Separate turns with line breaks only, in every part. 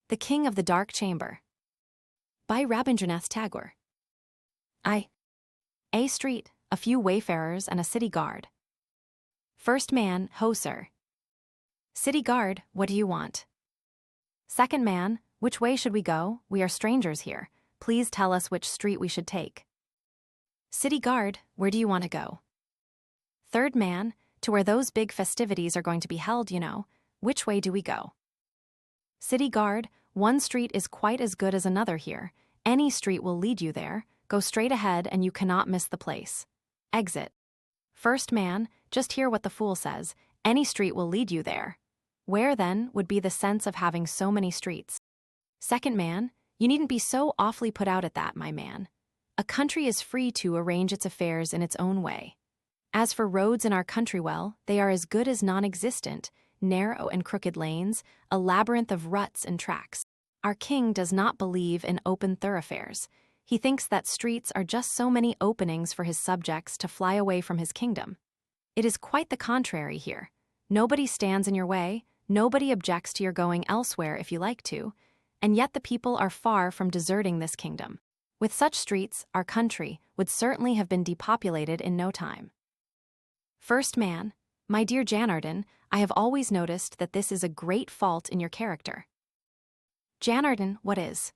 The King of the Dark Chamber. By Rabindranath Tagore. A street, a few wayfarers and a city guard. First man, "Ho, sir." City guard, "What do you want?" Second man, "Which way should we go? We are strangers here. Please tell us which street we should take." City guard, "Where do you want to go?" Third man, "To where those big festivities are going to be held, you know. Which way do we go?" City guard, "One street is quite as good as another here. Any street will lead you there. Go straight ahead and you cannot miss the place. Exit." First man, "Just hear what the fool says. Any street will lead you there. Where, then, would be the sense of having so many streets?" Second man, "You needn't be so awfully put out at that, my man. A country is free to arrange its affairs in its own way. As for roads in our country, well, they are as good as non-existent, narrow and crooked lanes, a labyrinth of ruts and tracks. Our king does not believe in open thoroughfares. He thinks that streets are just so many openings for his subjects to fly away from his kingdom. It is quite the contrary here. Nobody stands in your way, nobody objects to your going elsewhere if you like to, and yet the people are far from deserting this kingdom. With such streets, our country would certainly have been depopulated in no time." First man, "My dear Janardon, I have always noticed that this is a great fault in your character." Janardon, "What is?"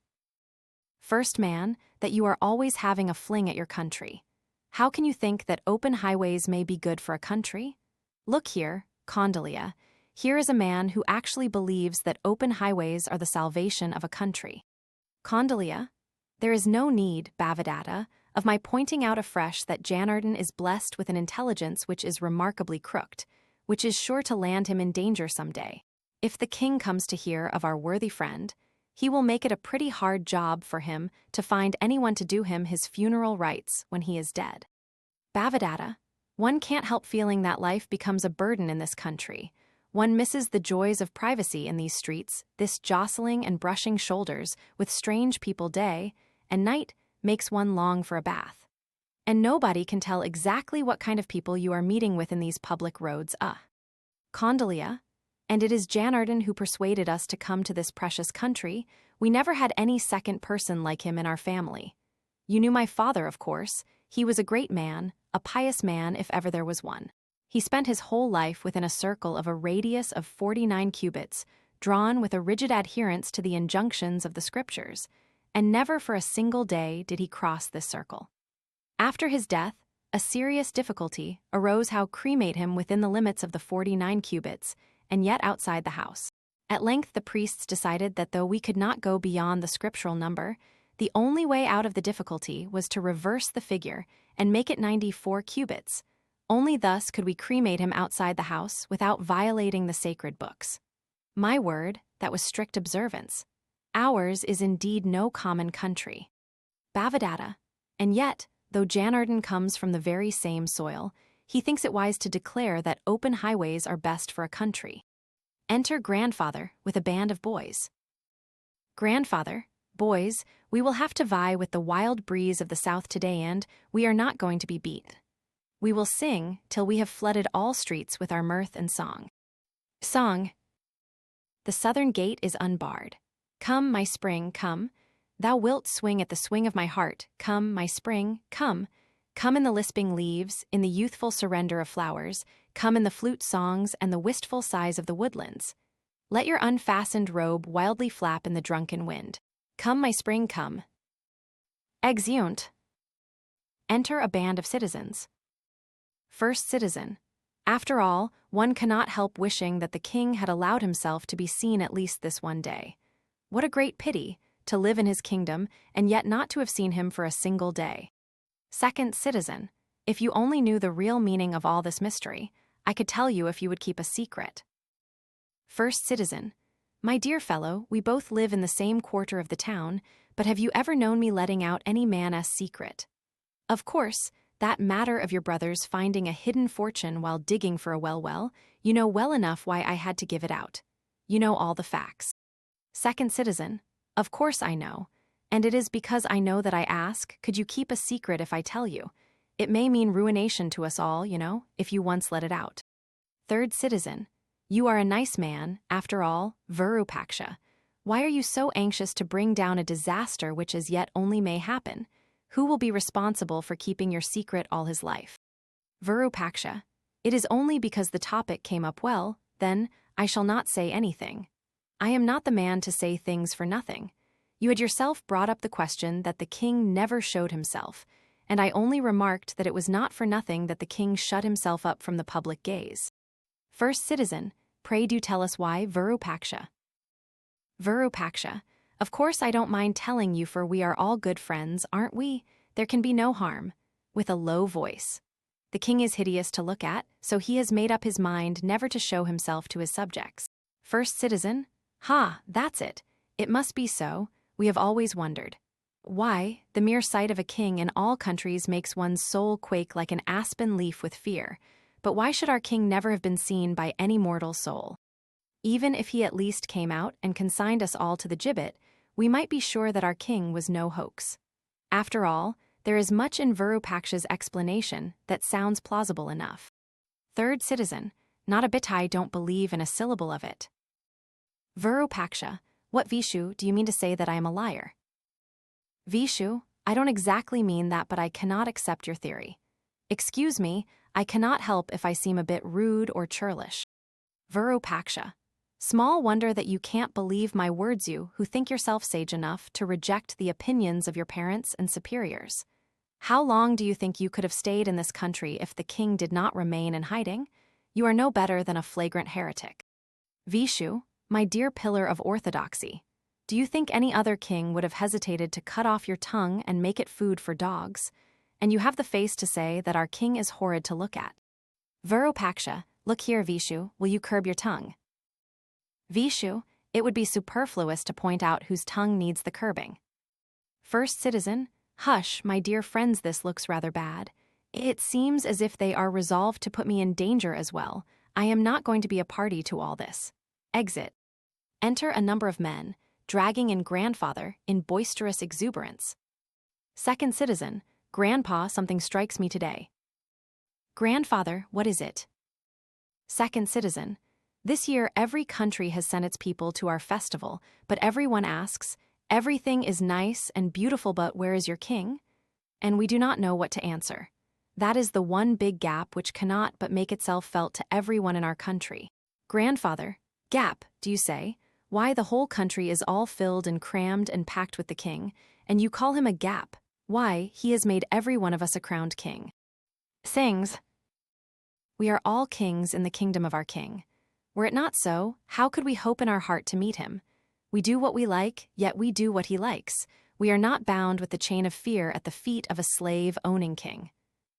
First man, "That you are always having a fling at your country. How can you think that open highways may be good for a country? Look here, Condalia, here is a man who actually believes that open highways are the salvation of a country." Condalia, "There is no need, Bavadatta, of my pointing out afresh that Janardon is blessed with an intelligence which is remarkably crooked, which is sure to land him in danger some day. If the king comes to hear of our worthy friend, he will make it a pretty hard job for him to find anyone to do him his funeral rites when he is dead. Bavadatta, one can't help feeling that life becomes a burden in this country. One misses the joys of privacy in these streets. This jostling and brushing shoulders with strange people day and night makes one long for a bath. And nobody can tell exactly what kind of people you are meeting with in these public roads. Condalia, and it is Janardon who persuaded us to come to this precious country. We never had any second person like him in our family. You knew my father, of course. He was a great man, a pious man if ever there was one. He spent his whole life within a circle of a radius of 49 cubits, drawn with a rigid adherence to the injunctions of the scriptures, and never for a single day did he cross this circle. After his death, a serious difficulty arose how cremate him within the limits of the 49 cubits, and yet outside the house. At length the priests decided that though we could not go beyond the scriptural number, the only way out of the difficulty was to reverse the figure and make it 94 cubits. Only thus could we cremate him outside the house without violating the sacred books. My word, that was strict observance. Ours is indeed no common country. Bavadatta, and yet, though Janardon comes from the very same soil, he thinks it wise to declare that open highways are best for a country. Enter grandfather with a band of boys. Grandfather, boys, we will have to vie with the wild breeze of the south today, and we are not going to be beat. We will sing till we have flooded all streets with our mirth and song. Song. The southern gate is unbarred. Come, my spring, come. Thou wilt swing at the swing of my heart. Come, my spring, come. Come in the lisping leaves, in the youthful surrender of flowers. Come in the flute songs and the wistful sighs of the woodlands. Let your unfastened robe wildly flap in the drunken wind. Come, my spring, come. Exeunt. Enter a band of citizens. First citizen. After all, one cannot help wishing that the king had allowed himself to be seen at least this one day. What a great pity, to live in his kingdom and yet not to have seen him for a single day. Second citizen. If you only knew the real meaning of all this mystery, I could tell you if you would keep a secret. First citizen. My dear fellow, we both live in the same quarter of the town, but have you ever known me letting out any man's secret? Of course, that matter of your brother's finding a hidden fortune while digging for a well, you know well enough why I had to give it out. You know all the facts. Second citizen. Of course I know, and it is because I know that I ask, could you keep a secret if I tell you? It may mean ruination to us all, you know, if you once let it out. Third citizen. You are a nice man, after all, Virupaksha. Why are you so anxious to bring down a disaster which as yet only may happen? Who will be responsible for keeping your secret all his life? Virupaksha, it is only because the topic came up well, then, I shall not say anything. I am not the man to say things for nothing. You had yourself brought up the question that the king never showed himself, and I only remarked that it was not for nothing that the king shut himself up from the public gaze. First citizen, pray do tell us why, Virupaksha. Virupaksha, of course I don't mind telling you, for we are all good friends, aren't we? There can be no harm. With a low voice. The king is hideous to look at, so he has made up his mind never to show himself to his subjects. First citizen, ha, that's it. It must be so, we have always wondered. Why, the mere sight of a king in all countries makes one's soul quake like an aspen leaf with fear, but why should our king never have been seen by any mortal soul? Even if he at least came out and consigned us all to the gibbet, we might be sure that our king was no hoax. After all, there is much in Virupaksha's explanation that sounds plausible enough. Third citizen, not a bit. I don't believe in a syllable of it. Virupaksha, what Vishu, do you mean to say that I am a liar? Vishu, I don't exactly mean that, but I cannot accept your theory. Excuse me, I cannot help if I seem a bit rude or churlish. Virupaksha, small wonder that you can't believe my words, you who think yourself sage enough to reject the opinions of your parents and superiors. How long do you think you could have stayed in this country if the king did not remain in hiding? You are no better than a flagrant heretic. Vishu, my dear pillar of orthodoxy, do you think any other king would have hesitated to cut off your tongue and make it food for dogs? And you have the face to say that our king is horrid to look at. Virupaksha, look here, Vishu, will you curb your tongue? Vishu, it would be superfluous to point out whose tongue needs the curbing. First citizen, hush, my dear friends, this looks rather bad. It seems as if they are resolved to put me in danger as well. I am not going to be a party to all this. Exit. Enter a number of men, dragging in grandfather in boisterous exuberance. Second citizen, Grandpa, something strikes me today. Grandfather, what is it? Second citizen, this year every country has sent its people to our festival, but everyone asks, everything is nice and beautiful, but where is your king? And we do not know what to answer. That is the one big gap which cannot but make itself felt to everyone in our country. Grandfather, gap, do you say? Why, the whole country is all filled and crammed and packed with the king, and you call him a gap. Why, he has made every one of us a crowned king. Sings. We are all kings in the kingdom of our king. Were it not so, how could we hope in our heart to meet him? We do what we like, yet we do what he likes. We are not bound with the chain of fear at the feet of a slave-owning king.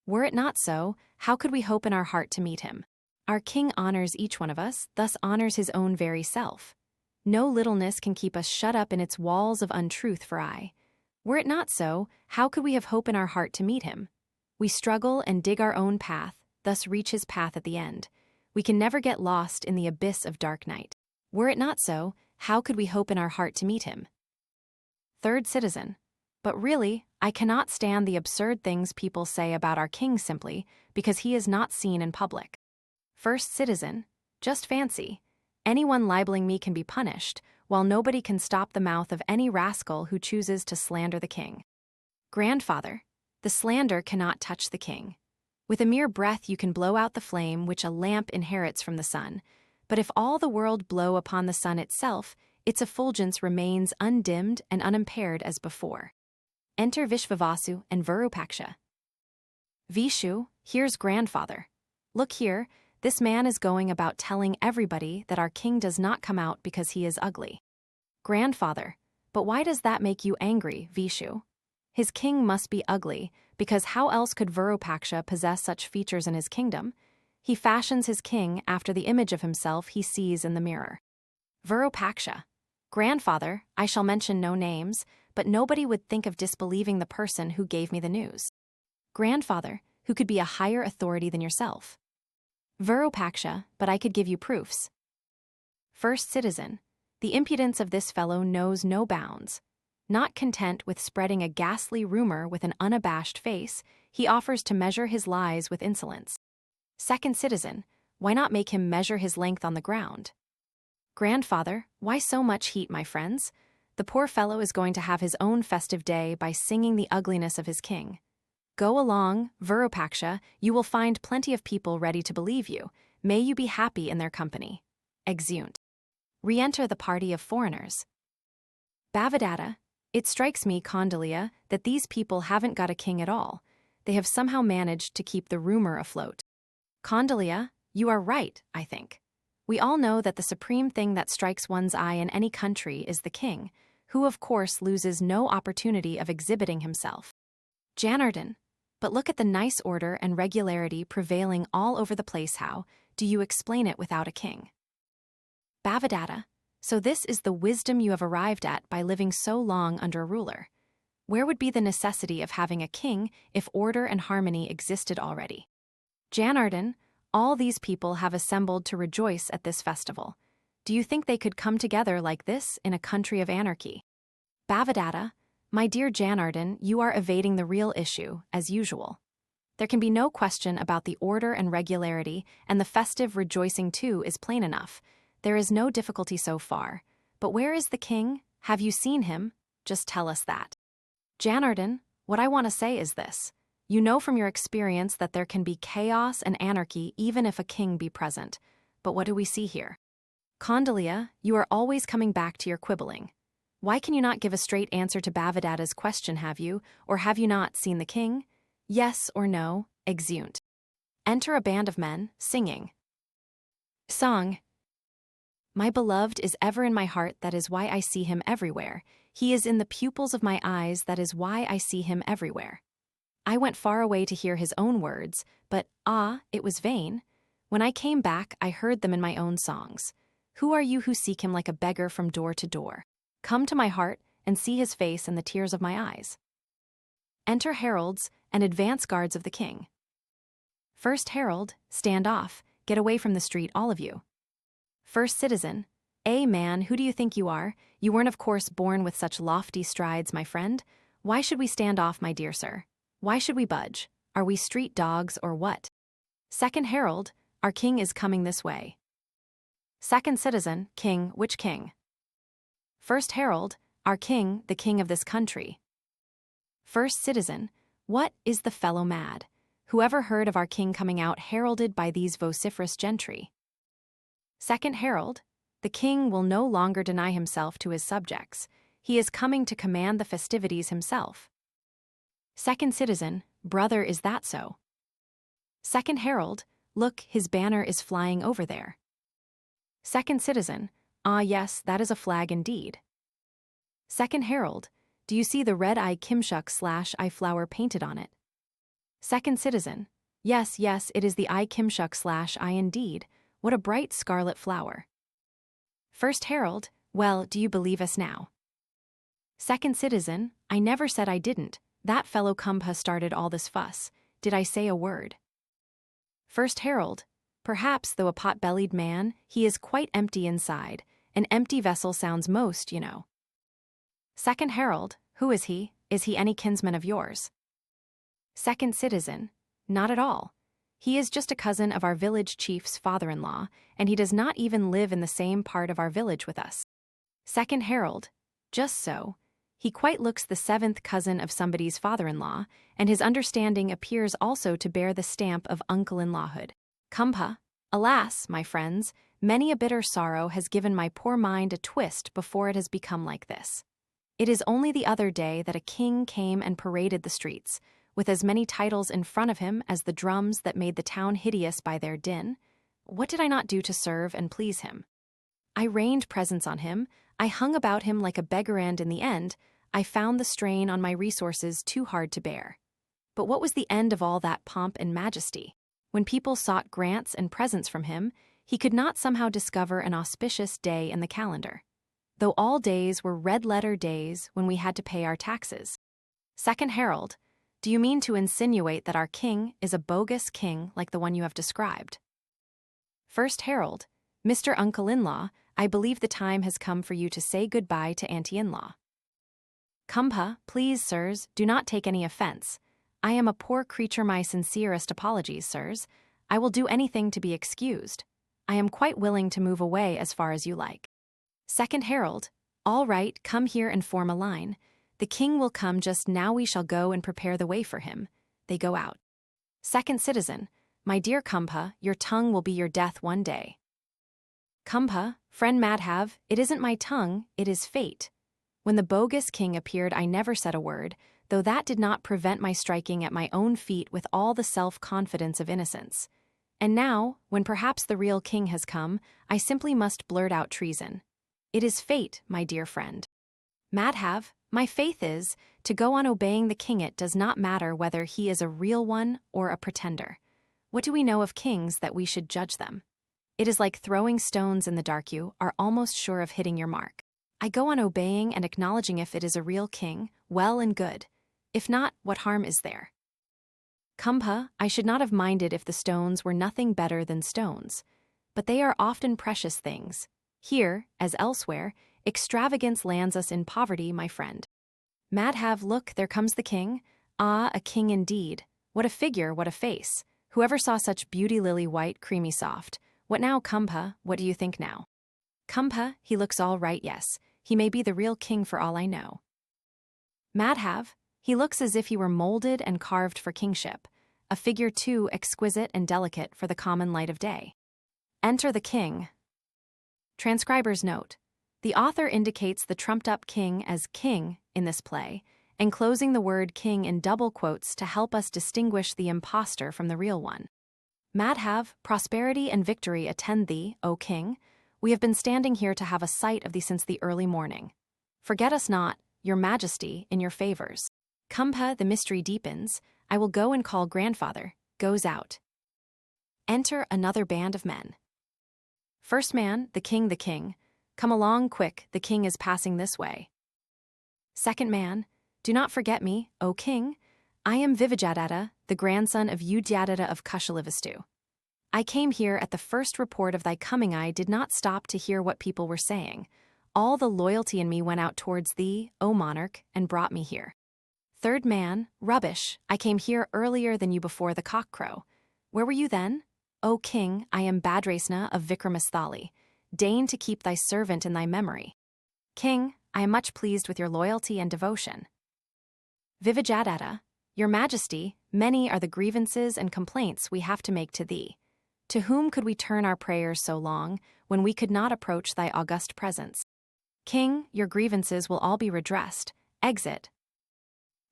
Were it not so, how could we hope in our heart to meet him? Our king honors each one of us, thus honors his own very self. No littleness can keep us shut up in its walls of untruth for aye. Were it not so, how could we have hope in our heart to meet him? We struggle and dig our own path, thus reach his path at the end. We can never get lost in the abyss of dark night. Were it not so, how could we hope in our heart to meet him? Third citizen, but really, I cannot stand the absurd things people say about our king simply because he is not seen in public. First citizen, just fancy. Anyone libeling me can be punished, while nobody can stop the mouth of any rascal who chooses to slander the king. Grandfather, the slander cannot touch the king. With a mere breath you can blow out the flame which a lamp inherits from the sun, but if all the world blow upon the sun itself, its effulgence remains undimmed and unimpaired as before. Enter Vishvavasu and Virupaksha. Vishu, here's grandfather. Look here, this man is going about telling everybody that our king does not come out because he is ugly. Grandfather, but why does that make you angry, Vishu? His king must be ugly, because how else could Virupaksha possess such features in his kingdom? He fashions his king after the image of himself he sees in the mirror. Virupaksha, grandfather, I shall mention no names, but nobody would think of disbelieving the person who gave me the news. Grandfather, who could be a higher authority than yourself? Virupaksha, but I could give you proofs. First citizen, the impudence of this fellow knows no bounds. Not content with spreading a ghastly rumor with an unabashed face, he offers to measure his lies with insolence. Second citizen, why not make him measure his length on the ground? Grandfather, why so much heat, my friends? The poor fellow is going to have his own festive day by singing the ugliness of his king. Go along, Virupaksha, you will find plenty of people ready to believe you. May you be happy in their company. Exeunt. Re-enter the party of foreigners. Bhavadatta, it strikes me, Condalia, that these people haven't got a king at all. They have somehow managed to keep the rumor afloat. Condalia, you are right, I think. We all know that the supreme thing that strikes one's eye in any country is the king, who of course loses no opportunity of exhibiting himself. Janardhan, but look at the nice order and regularity prevailing all over the place. How do you explain it without a king? Bhavadatta, so this is the wisdom you have arrived at by living so long under a ruler. Where would be the necessity of having a king if order and harmony existed already? Janardhan, all these people have assembled to rejoice at this festival. Do you think they could come together like this in a country of anarchy? Bhavadatta, my dear Janardhan, you are evading the real issue, as usual. There can be no question about the order and regularity, and the festive rejoicing too is plain enough. There is no difficulty so far. But where is the king? Have you seen him? Just tell us that. Janardhan, what I want to say is this. You know from your experience that there can be chaos and anarchy even if a king be present. But what do we see here? Condalia, you are always coming back to your quibbling. Why can you not give a straight answer to Bhavadatta's question, have you, or have you not seen the king? Yes or no, exeunt. Enter a band of men, singing. Song. My beloved is ever in my heart, that is why I see him everywhere. He is in the pupils of my eyes, that is why I see him everywhere. I went far away to hear his own words, but, it was vain. When I came back, I heard them in my own songs. Who are you who seek him like a beggar from door to door? Come to my heart, and see his face and the tears of my eyes. Enter heralds and advance guards of the king. First herald, stand off, get away from the street, all of you. First citizen, man, who do you think you are? You weren't of course born with such lofty strides, my friend. Why should we stand off, my dear sir? Why should we budge? Are we street dogs or what? Second herald, our king is coming this way. Second citizen, king, which king? First herald, our king, the king of this country. First citizen, what, is the fellow mad? Whoever heard of our king coming out heralded by these vociferous gentry? Second herald, the king will no longer deny himself to his subjects. He is coming to command the festivities himself. Second citizen, brother, is that so? Second herald, look, his banner is flying over there. Second citizen, yes, that is a flag indeed. Second herald, do you see the red I Kimshuk/I flower painted on it? Second citizen, yes, it is the I Kimshuk/I indeed. What a bright scarlet flower. First herald, well, do you believe us now? Second citizen, I never said I didn't. That fellow Kumbha started all this fuss. Did I say a word? First herald, perhaps, though a pot-bellied man, he is quite empty inside. An empty vessel sounds most, you know. Second herald, who is he? Is he any kinsman of yours? Second citizen, not at all. He is just a cousin of our village chief's father-in-law, and he does not even live in the same part of our village with us. Second herald, just so. He quite looks the seventh cousin of somebody's father-in-law, and his understanding appears also to bear the stamp of uncle-in-lawhood. Kumbha, alas, my friends, many a bitter sorrow has given my poor mind a twist before it has become like this. It is only the other day that a king came and paraded the streets, with as many titles in front of him as the drums that made the town hideous by their din. What did I not do to serve and please him? I rained presents on him, I hung about him like a beggar, and in the end, I found the strain on my resources too hard to bear. But what was the end of all that pomp and majesty? When people sought grants and presents from him, he could not somehow discover an auspicious day in the calendar, though all days were red-letter days when we had to pay our taxes. Second herald, do you mean to insinuate that our king is a bogus king like the one you have described? First herald, Mr. Uncle-in-law, I believe the time has come for you to say goodbye to auntie-in-law. Kumbha, please, sirs, do not take any offense. I am a poor creature, my sincerest apologies, sirs. I will do anything to be excused. I am quite willing to move away as far as you like. Second herald, all right, come here and form a line. The king will come just now, we shall go and prepare the way for him. They go out. Second citizen, my dear Kumbha, your tongue will be your death one day. Kumbha, friend Madhav, it isn't my tongue, it is fate. When the bogus king appeared, I never said a word, though that did not prevent my striking at my own feet with all the self-confidence of innocence. And now, when perhaps the real king has come, I simply must blurt out treason. It is fate, my dear friend. Madhav, my faith is, to go on obeying the king. It does not matter whether he is a real one or a pretender. What do we know of kings that we should judge them? It is like throwing stones in the dark. You are almost sure of hitting your mark. I go on obeying and acknowledging. If it is a real king, well and good. If not, what harm is there? Kumbha, I should not have minded if the stones were nothing better than stones. But they are often precious things. Here, as elsewhere, extravagance lands us in poverty, my friend. Madhav, look, there comes the king. Ah, a king indeed. What a figure, what a face. Whoever saw such beauty, lily white, creamy soft. What now, Kumbha, what do you think now? Kumbha, he looks all right, yes. He may be the real king for all I know. Madhav, he looks as if he were molded and carved for kingship. A figure too exquisite and delicate for the common light of day. Enter the king. Transcriber's note. The author indicates the trumped-up king as king in this play, enclosing the word king in double quotes to help us distinguish the impostor from the real one. Madhav, prosperity and victory attend thee, O king. We have been standing here to have a sight of thee since the early morning. Forget us not, your majesty, in your favors. Kumbha, the mystery deepens. I will go and call grandfather. Goes out. Enter another band of men. First man, the king. Come along quick, the king is passing this way. Second man, do not forget me, O king. I am Vivajadatta, the grandson of Udyadatta of Kushalivastu. I came here at the first report of thy coming. I did not stop to hear what people were saying. All the loyalty in me went out towards thee, O monarch, and brought me here. Third man, rubbish, I came here earlier than you before the cock crow. Where were you then? O king, I am Bhadrasna of Vikramasthali. Deign to keep thy servant in thy memory. King, I am much pleased with your loyalty and devotion. Vivajadatta, your majesty, many are the grievances and complaints we have to make to thee. To whom could we turn our prayers so long, when we could not approach thy august presence? King, your grievances will all be redressed. Exit.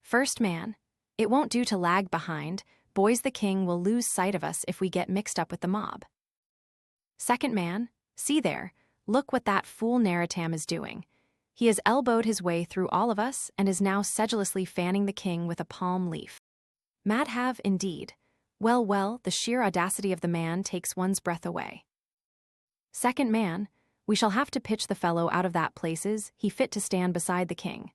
First man, it won't do to lag behind. Boys, the king will lose sight of us if we get mixed up with the mob. Second man, see there, look what that fool Narottam is doing. He has elbowed his way through all of us and is now sedulously fanning the king with a palm leaf. Madhav, indeed. Well, the sheer audacity of the man takes one's breath away. Second man, we shall have to pitch the fellow out of that places he fit to stand beside the king.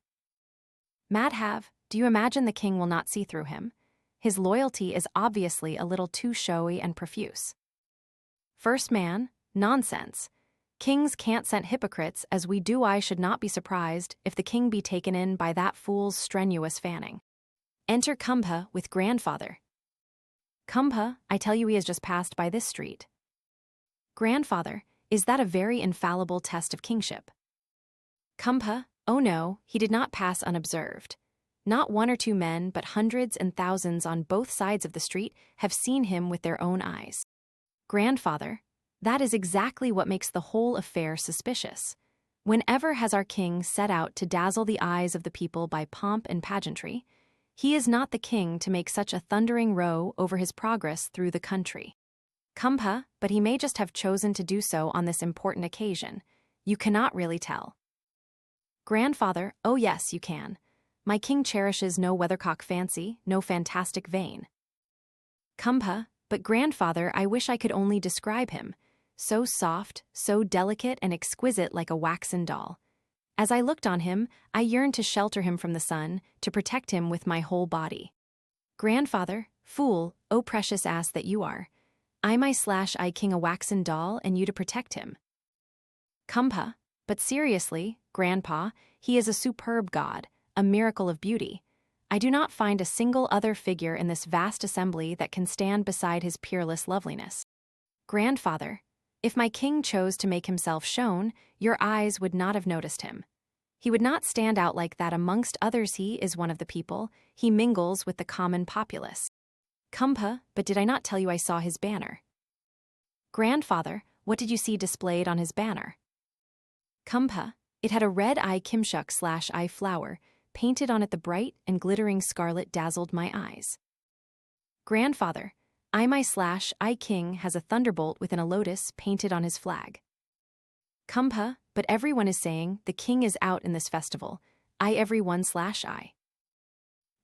Madhav, do you imagine the king will not see through him? His loyalty is obviously a little too showy and profuse. First man, nonsense. Kings can't scent hypocrites as we do. I should not be surprised if the king be taken in by that fool's strenuous fanning. Enter Kumbha with grandfather. Kumbha, I tell you he has just passed by this street. Grandfather, is that a very infallible test of kingship? Kumbha, oh no, he did not pass unobserved. Not one or two men, but hundreds and thousands on both sides of the street have seen him with their own eyes. Grandfather, that is exactly what makes the whole affair suspicious. Whenever has our king set out to dazzle the eyes of the people by pomp and pageantry? He is not the king to make such a thundering row over his progress through the country. Kumbha, but he may just have chosen to do so on this important occasion. You cannot really tell. Grandfather, oh yes, you can. My king cherishes no weathercock fancy, no fantastic vein. Kumbha, but grandfather, I wish I could only describe him. So soft, so delicate and exquisite like a waxen doll. As I looked on him, I yearned to shelter him from the sun, to protect him with my whole body. Grandfather, fool, oh precious ass that you are. I king a waxen doll and you to protect him. Kumbha, but seriously, grandpa, he is a superb god, a miracle of beauty. I do not find a single other figure in this vast assembly that can stand beside his peerless loveliness. Grandfather, If my king chose to make himself shown, your eyes would not have noticed him. He would not stand out like that amongst others. He is one of the people. He mingles with the common populace. Kumpa, but did I not tell you I saw his banner? Grandfather, what did you see displayed on his banner? Kumpa, it had a red eye kimshuk/eye flower, painted on it. The bright and glittering scarlet dazzled my eyes. Grandfather, I/eye king has a thunderbolt within a lotus painted on his flag. Kumpa, but everyone is saying the king is out in this festival. I everyone/I.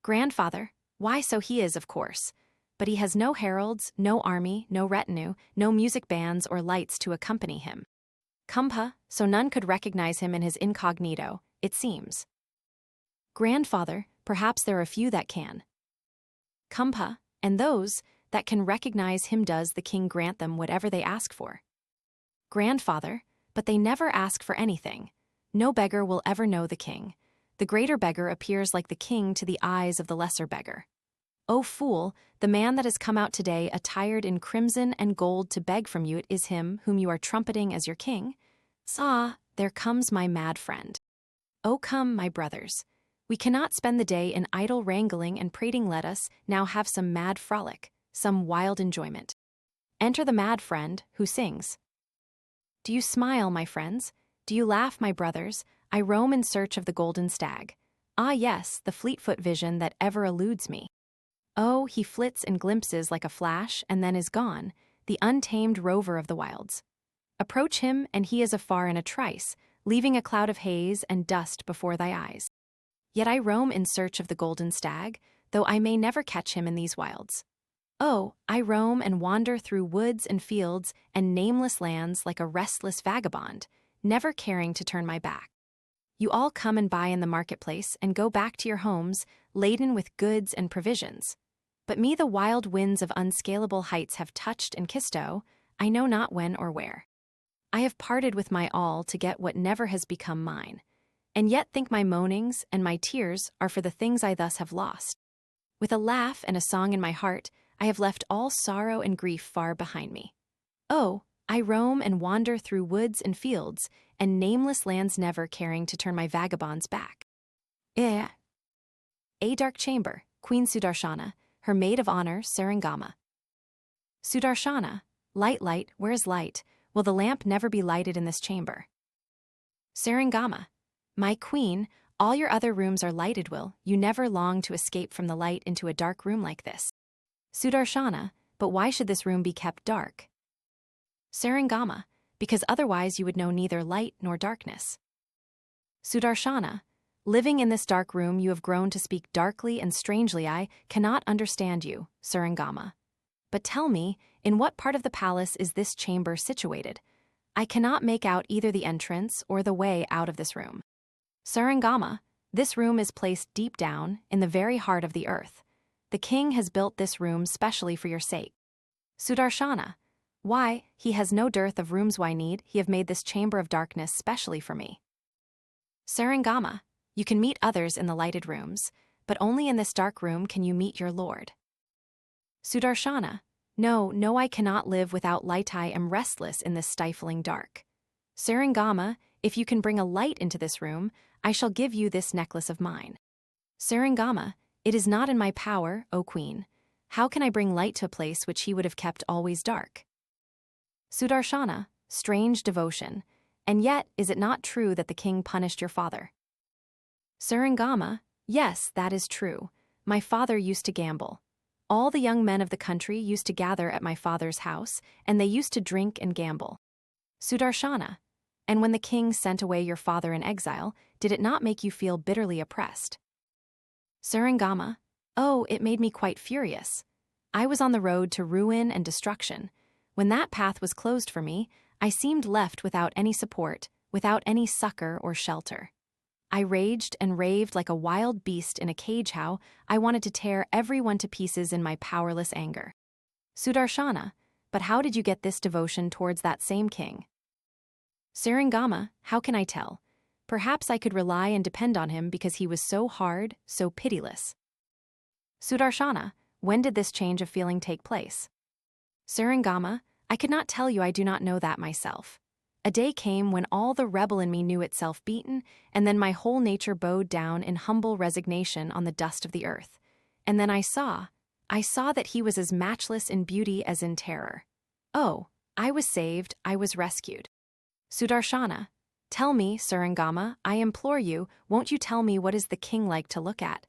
Grandfather, why so he is, of course. But he has no heralds, no army, no retinue, no music bands or lights to accompany him. Kumpa, so none could recognize him in his incognito, it seems. Grandfather, perhaps there are a few that can. Kumpa, and those that can recognize him, does the king grant them whatever they ask for? Grandfather, but they never ask for anything. No beggar will ever know the king. The greater beggar appears like the king to the eyes of the lesser beggar. O fool, the man that has come out today attired in crimson and gold to beg from you, it is him whom you are trumpeting as your king? Ah, there comes my mad friend. O come, my brothers. We cannot spend the day in idle wrangling and prating. Let us now have some mad frolic, some wild enjoyment. Enter the mad friend, who sings. Do you smile, my friends? Do you laugh, my brothers? I roam in search of the golden stag. Ah yes, the fleet-foot vision that ever eludes me. Oh, he flits in glimpses like a flash and then is gone, the untamed rover of the wilds. Approach him, and he is afar in a trice, leaving a cloud of haze and dust before thy eyes. Yet I roam in search of the golden stag, though I may never catch him in these wilds. Oh, I roam and wander through woods and fields and nameless lands like a restless vagabond, never caring to turn my back. You all come and buy in the marketplace and go back to your homes, laden with goods and provisions. But me the wild winds of unscalable heights have touched and kissed, oh, I know not when or where. I have parted with my all to get what never has become mine, and yet think my moanings and my tears are for the things I thus have lost. With a laugh and a song in my heart, I have left all sorrow and grief far behind me. Oh, I roam and wander through woods and fields, and nameless lands, never caring to turn my vagabonds back. A dark chamber, Queen Sudarshana, her maid of honor, Sarangama. Sudarshana, light, light, where's light? Will the lamp never be lighted in this chamber? Sarangama, my queen, all your other rooms are lighted. Will you never long to escape from the light into a dark room like this? Sudarshana, but why should this room be kept dark? Sarangama, because otherwise you would know neither light nor darkness. Sudarshana, living in this dark room you have grown to speak darkly and strangely. I cannot understand you, Sarangama. But tell me, in what part of the palace is this chamber situated? I cannot make out either the entrance or the way out of this room. Sarangama, this room is placed deep down in the very heart of the earth. The king has built this room specially for your sake. Sudarshana, why, he has no dearth of rooms. Why need he have made this chamber of darkness specially for me? Sarangama, you can meet others in the lighted rooms, but only in this dark room can you meet your lord. Sudarshana, no, no, I cannot live without light. I am restless in this stifling dark. Sarangama, if you can bring a light into this room, I shall give you this necklace of mine. Sarangama, it is not in my power, O queen. How can I bring light to a place which he would have kept always dark? Sudarshana, strange devotion, and yet is it not true that the king punished your father? Sarangama, yes, that is true. My father used to gamble. All the young men of the country used to gather at my father's house, and they used to drink and gamble. Sudarshana, and when the king sent away your father in exile, did it not make you feel bitterly oppressed? Sarangama, oh, it made me quite furious. I was on the road to ruin and destruction. When that path was closed for me, I seemed left without any support, without any succor or shelter. I raged and raved like a wild beast in a cage. How I wanted to tear everyone to pieces in my powerless anger. Sudarshana, but how did you get this devotion towards that same king? Sarangama, how can I tell? Perhaps I could rely and depend on him because he was so hard, so pitiless. Sudarshana, when did this change of feeling take place? Sarangama, I could not tell you, I do not know that myself. A day came when all the rebel in me knew itself beaten, and then my whole nature bowed down in humble resignation on the dust of the earth. And then I saw that he was as matchless in beauty as in terror. Oh, I was saved, I was rescued. Sudarshana, tell me, Surangama, I implore you, won't you tell me what is the king like to look at?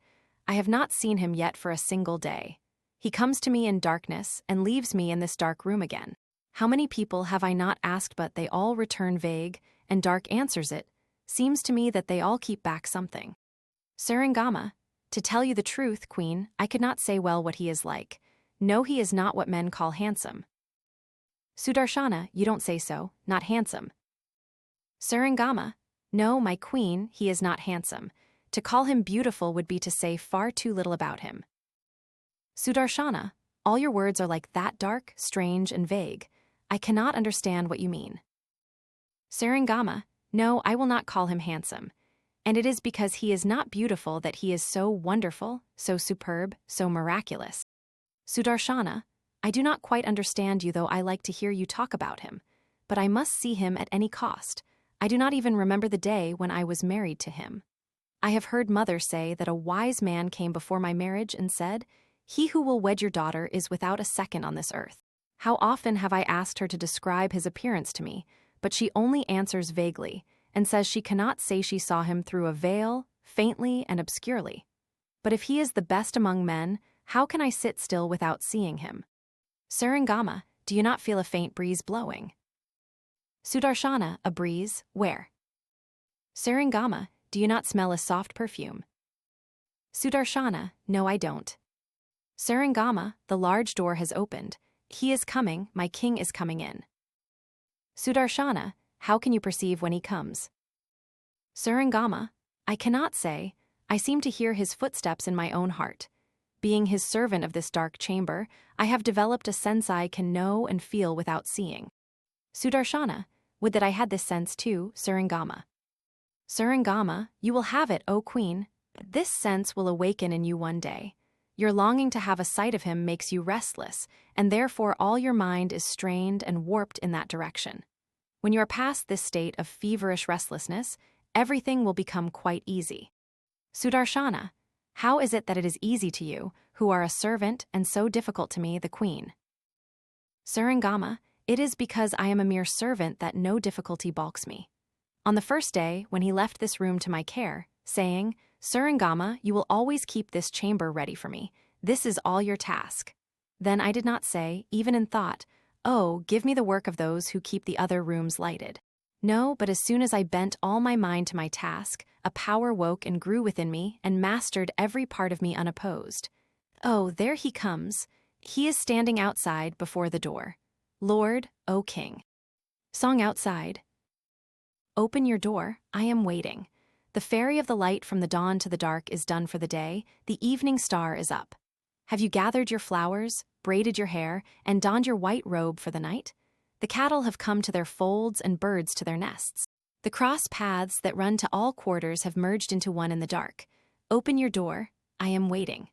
I have not seen him yet for a single day. He comes to me in darkness and leaves me in this dark room again. How many people have I not asked, but they all return vague, and dark answers it. Seems to me that they all keep back something. Surangama, to tell you the truth, Queen, I could not say well what he is like. No, he is not what men call handsome. Sudarshana, you don't say so, not handsome. Surangama, no, my queen, he is not handsome. To call him beautiful would be to say far too little about him. Sudarshana, all your words are like that, dark, strange, and vague. I cannot understand what you mean. Surangama, no, I will not call him handsome. And it is because he is not beautiful that he is so wonderful, so superb, so miraculous. Sudarshana, I do not quite understand you, though I like to hear you talk about him. But I must see him at any cost. I do not even remember the day when I was married to him. I have heard mother say that a wise man came before my marriage and said, "He who will wed your daughter is without a second on this earth." How often have I asked her to describe his appearance to me, but she only answers vaguely, and says she cannot say she saw him through a veil, faintly and obscurely. But if he is the best among men, how can I sit still without seeing him? Surangama, do you not feel a faint breeze blowing? Sudarshana, a breeze, where? Surangama, do you not smell a soft perfume? Sudarshana, no, I don't. Surangama, the large door has opened. He is coming, my king is coming in. Sudarshana, how can you perceive when he comes? Surangama, I cannot say. I seem to hear his footsteps in my own heart. Being his servant of this dark chamber, I have developed a sense I can know and feel without seeing. Sudarshana, would that I had this sense too, Surangama. Surangama, you will have it, O queen. This sense will awaken in you one day. Your longing to have a sight of him makes you restless, and therefore all your mind is strained and warped in that direction. When you are past this state of feverish restlessness, everything will become quite easy. Sudarshana, how is it that it is easy to you, who are a servant, and so difficult to me, the queen? Surangama, it is because I am a mere servant that no difficulty balks me. On the first day, when he left this room to my care, saying, Surangama, you will always keep this chamber ready for me. This is all your task. Then I did not say, even in thought, oh, give me the work of those who keep the other rooms lighted. No, but as soon as I bent all my mind to my task, a power woke and grew within me and mastered every part of me unopposed. Oh, there he comes. He is standing outside before the door. Lord, O King. Song outside. Open your door, I am waiting. The ferry of the light from the dawn to the dark is done for the day, the evening star is up. Have you gathered your flowers, braided your hair, and donned your white robe for the night? The cattle have come to their folds and birds to their nests. The cross paths that run to all quarters have merged into one in the dark. Open your door, I am waiting.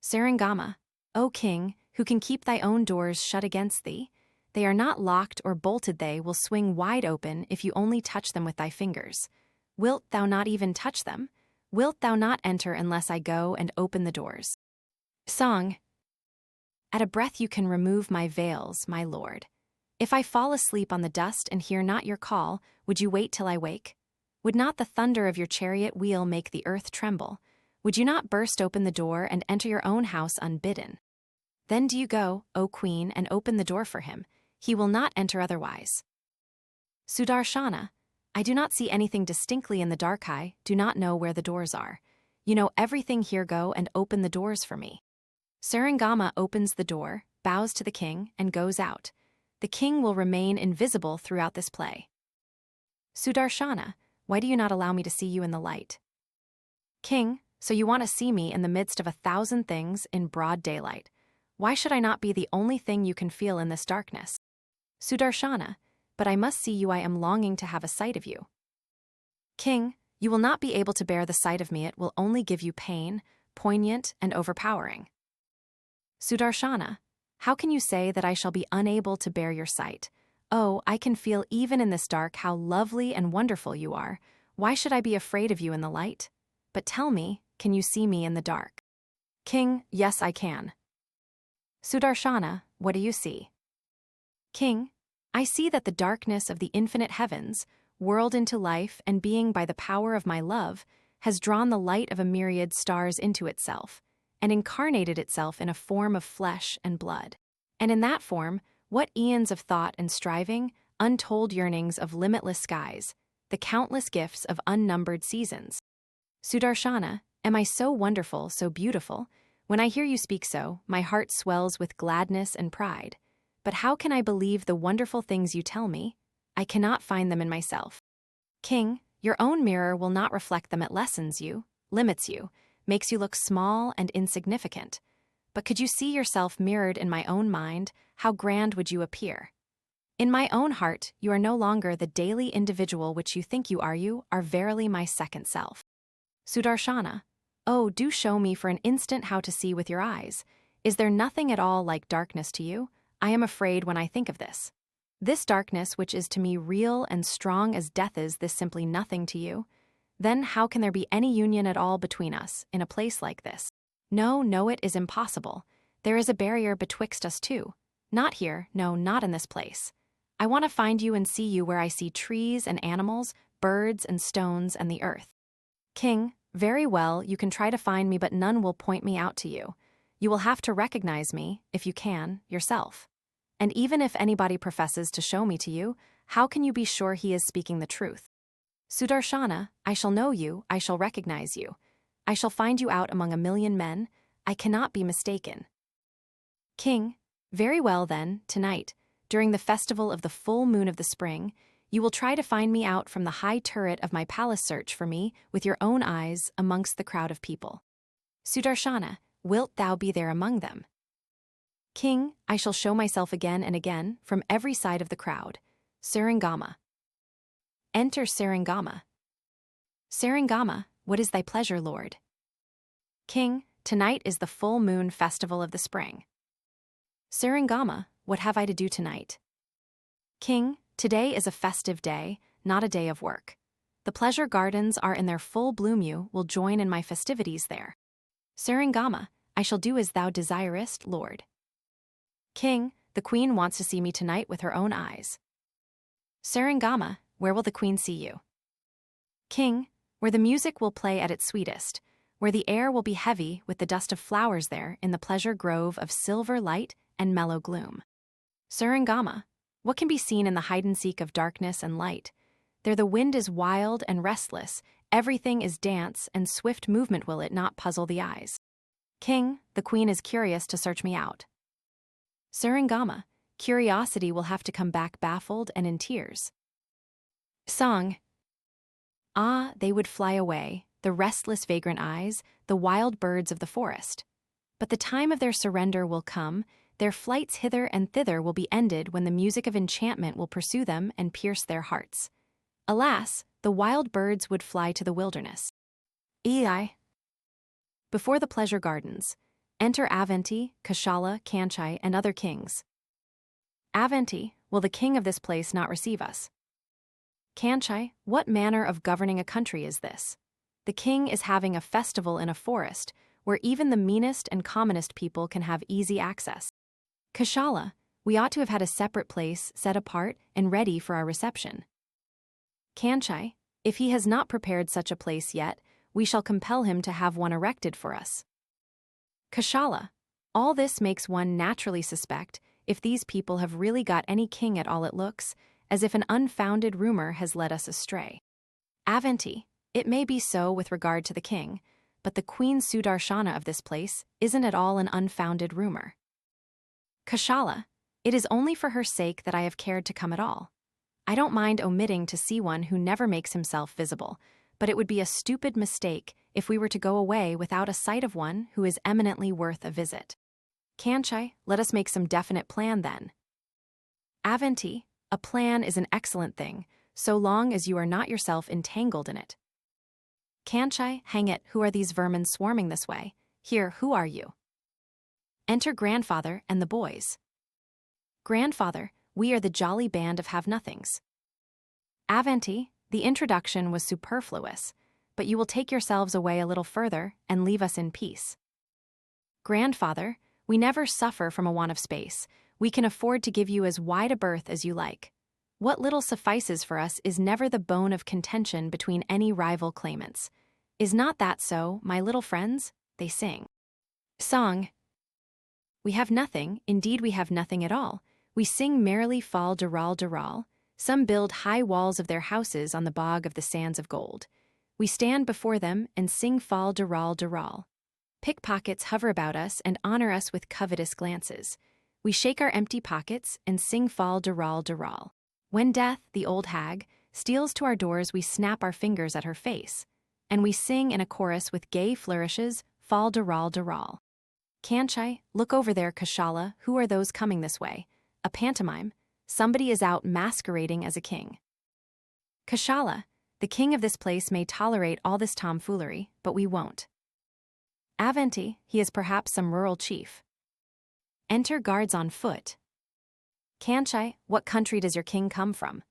Surangama, O King, who can keep thy own doors shut against thee? They are not locked or bolted, they will swing wide open if you only touch them with thy fingers. Wilt thou not even touch them? Wilt thou not enter unless I go and open the doors? Song. At a breath you can remove my veils, my lord. If I fall asleep on the dust and hear not your call, would you wait till I wake? Would not the thunder of your chariot wheel make the earth tremble? Would you not burst open the door and enter your own house unbidden? Then do you go, O queen, and open the door for him. He will not enter otherwise. Sudarshana, I do not see anything distinctly in the dark. I do not know where the doors are. You know everything here. Go and open the doors for me. Surangama opens the door, bows to the king, and goes out. The king will remain invisible throughout this play. Sudarshana, why do you not allow me to see you in the light? King, so you want to see me in the midst of 1,000 things in broad daylight. Why should I not be the only thing you can feel in this darkness? Sudarshana, but I must see you. I am longing to have a sight of you. King, you will not be able to bear the sight of me. It will only give you pain, poignant and overpowering. Sudarshana, How can you say that I shall be unable to bear your sight? Oh, I can feel even in this dark how lovely and wonderful you are. Why should I be afraid of you in the light? But tell me, can you see me in the dark? King, yes, I can. Sudarshana, what do you see? King, I see that the darkness of the infinite heavens, whirled into life and being by the power of my love, has drawn the light of a myriad stars into itself, and incarnated itself in a form of flesh and blood. And in that form, what eons of thought and striving, untold yearnings of limitless skies, the countless gifts of unnumbered seasons. Sudarshana, am I so wonderful, so beautiful? When I hear you speak so, my heart swells with gladness and pride. But how can I believe the wonderful things you tell me? I cannot find them in myself. King, your own mirror will not reflect them. It lessens you, limits you, makes you look small and insignificant. But could you see yourself mirrored in my own mind, how grand would you appear? In my own heart, you are no longer the daily individual which you think you are verily my second self. Sudarshana, oh, do show me for an instant how to see with your eyes. Is there nothing at all like darkness to you? I am afraid when I think of this. This darkness which is to me real and strong as death, is this simply nothing to you? Then how can there be any union at all between us, in a place like this? No, no, it is impossible. There is a barrier betwixt us two. Not here, no, not in this place. I want to find you and see you where I see trees and animals, birds and stones and the earth. King, very well, you can try to find me, but none will point me out to you. You will have to recognize me, if you can, yourself. And even if anybody professes to show me to you, how can you be sure he is speaking the truth? Sudarshana, I shall know you, I shall recognize you. I shall find you out among a million men. I cannot be mistaken. King, very well then, tonight, during the festival of the full moon of the spring, you will try to find me out from the high turret of my palace. Search for me with your own eyes amongst the crowd of people. Sudarshana, wilt thou be there among them? King, I shall show myself again and again from every side of the crowd. Sarangama. Enter Sarangama. Sarangama, what is thy pleasure, Lord? King, tonight is the full moon festival of the spring. Sarangama, what have I to do tonight? King, today is a festive day, not a day of work. The pleasure gardens are in their full bloom. You will join in my festivities there. Sarangama, I shall do as thou desirest, Lord. King, the queen wants to see me tonight with her own eyes. Sarangama, where will the queen see you? King, where the music will play at its sweetest, where the air will be heavy with the dust of flowers, there in the pleasure grove of silver light and mellow gloom. Sarangama, what can be seen in the hide-and-seek of darkness and light? There the wind is wild and restless, everything is dance and swift movement. Will it not puzzle the eyes? King, the queen is curious to search me out. Sarangama, curiosity will have to come back baffled and in tears. Song. Ah, they would fly away, the restless vagrant eyes, the wild birds of the forest. But the time of their surrender will come, their flights hither and thither will be ended when the music of enchantment will pursue them and pierce their hearts. Alas, the wild birds would fly to the wilderness. Ei. Before the pleasure gardens, enter Avanti, Kashala, Kanchai, and other kings. Avanti, will the king of this place not receive us? Kanchai, what manner of governing a country is this? The king is having a festival in a forest, where even the meanest and commonest people can have easy access. Kashala, we ought to have had a separate place set apart and ready for our reception. Kanchai, if he has not prepared such a place yet, we shall compel him to have one erected for us. Kashala, all this makes one naturally suspect if these people have really got any king at all. It looks as if an unfounded rumor has led us astray. Avanti, it may be so with regard to the king, but the Queen Sudarshana of this place isn't at all an unfounded rumor. Kashala, it is only for her sake that I have cared to come at all. I don't mind omitting to see one who never makes himself visible, but it would be a stupid mistake if we were to go away without a sight of one who is eminently worth a visit. Kanchai, let us make some definite plan then. Avanti, a plan is an excellent thing, so long as you are not yourself entangled in it. Kanchai, hang it, who are these vermin swarming this way? Here, who are you? Enter grandfather and the boys. Grandfather, we are the jolly band of have-nothings. Avanti, the introduction was superfluous, but you will take yourselves away a little further and leave us in peace. Grandfather, we never suffer from a want of space. We can afford to give you as wide a berth as you like. What little suffices for us is never the bone of contention between any rival claimants. Is not that so, my little friends? They sing. Song. We have nothing, indeed we have nothing at all. We sing merrily fal de ral. Some build high walls of their houses on the bog of the sands of gold. We stand before them and sing fal de ral. Pickpockets hover about us and honor us with covetous glances. We shake our empty pockets and sing fal de ral. When death, the old hag, steals to our doors, we snap our fingers at her face, and we sing in a chorus with gay flourishes fal de ral. Kanchai, look over there, Kashala, who are those coming this way? A pantomime. Somebody is out masquerading as a king. Kashala, the king of this place may tolerate all this tomfoolery, but we won't. Avanti, he is perhaps some rural chief. Enter guards on foot. Kanchai, what country does your king come from?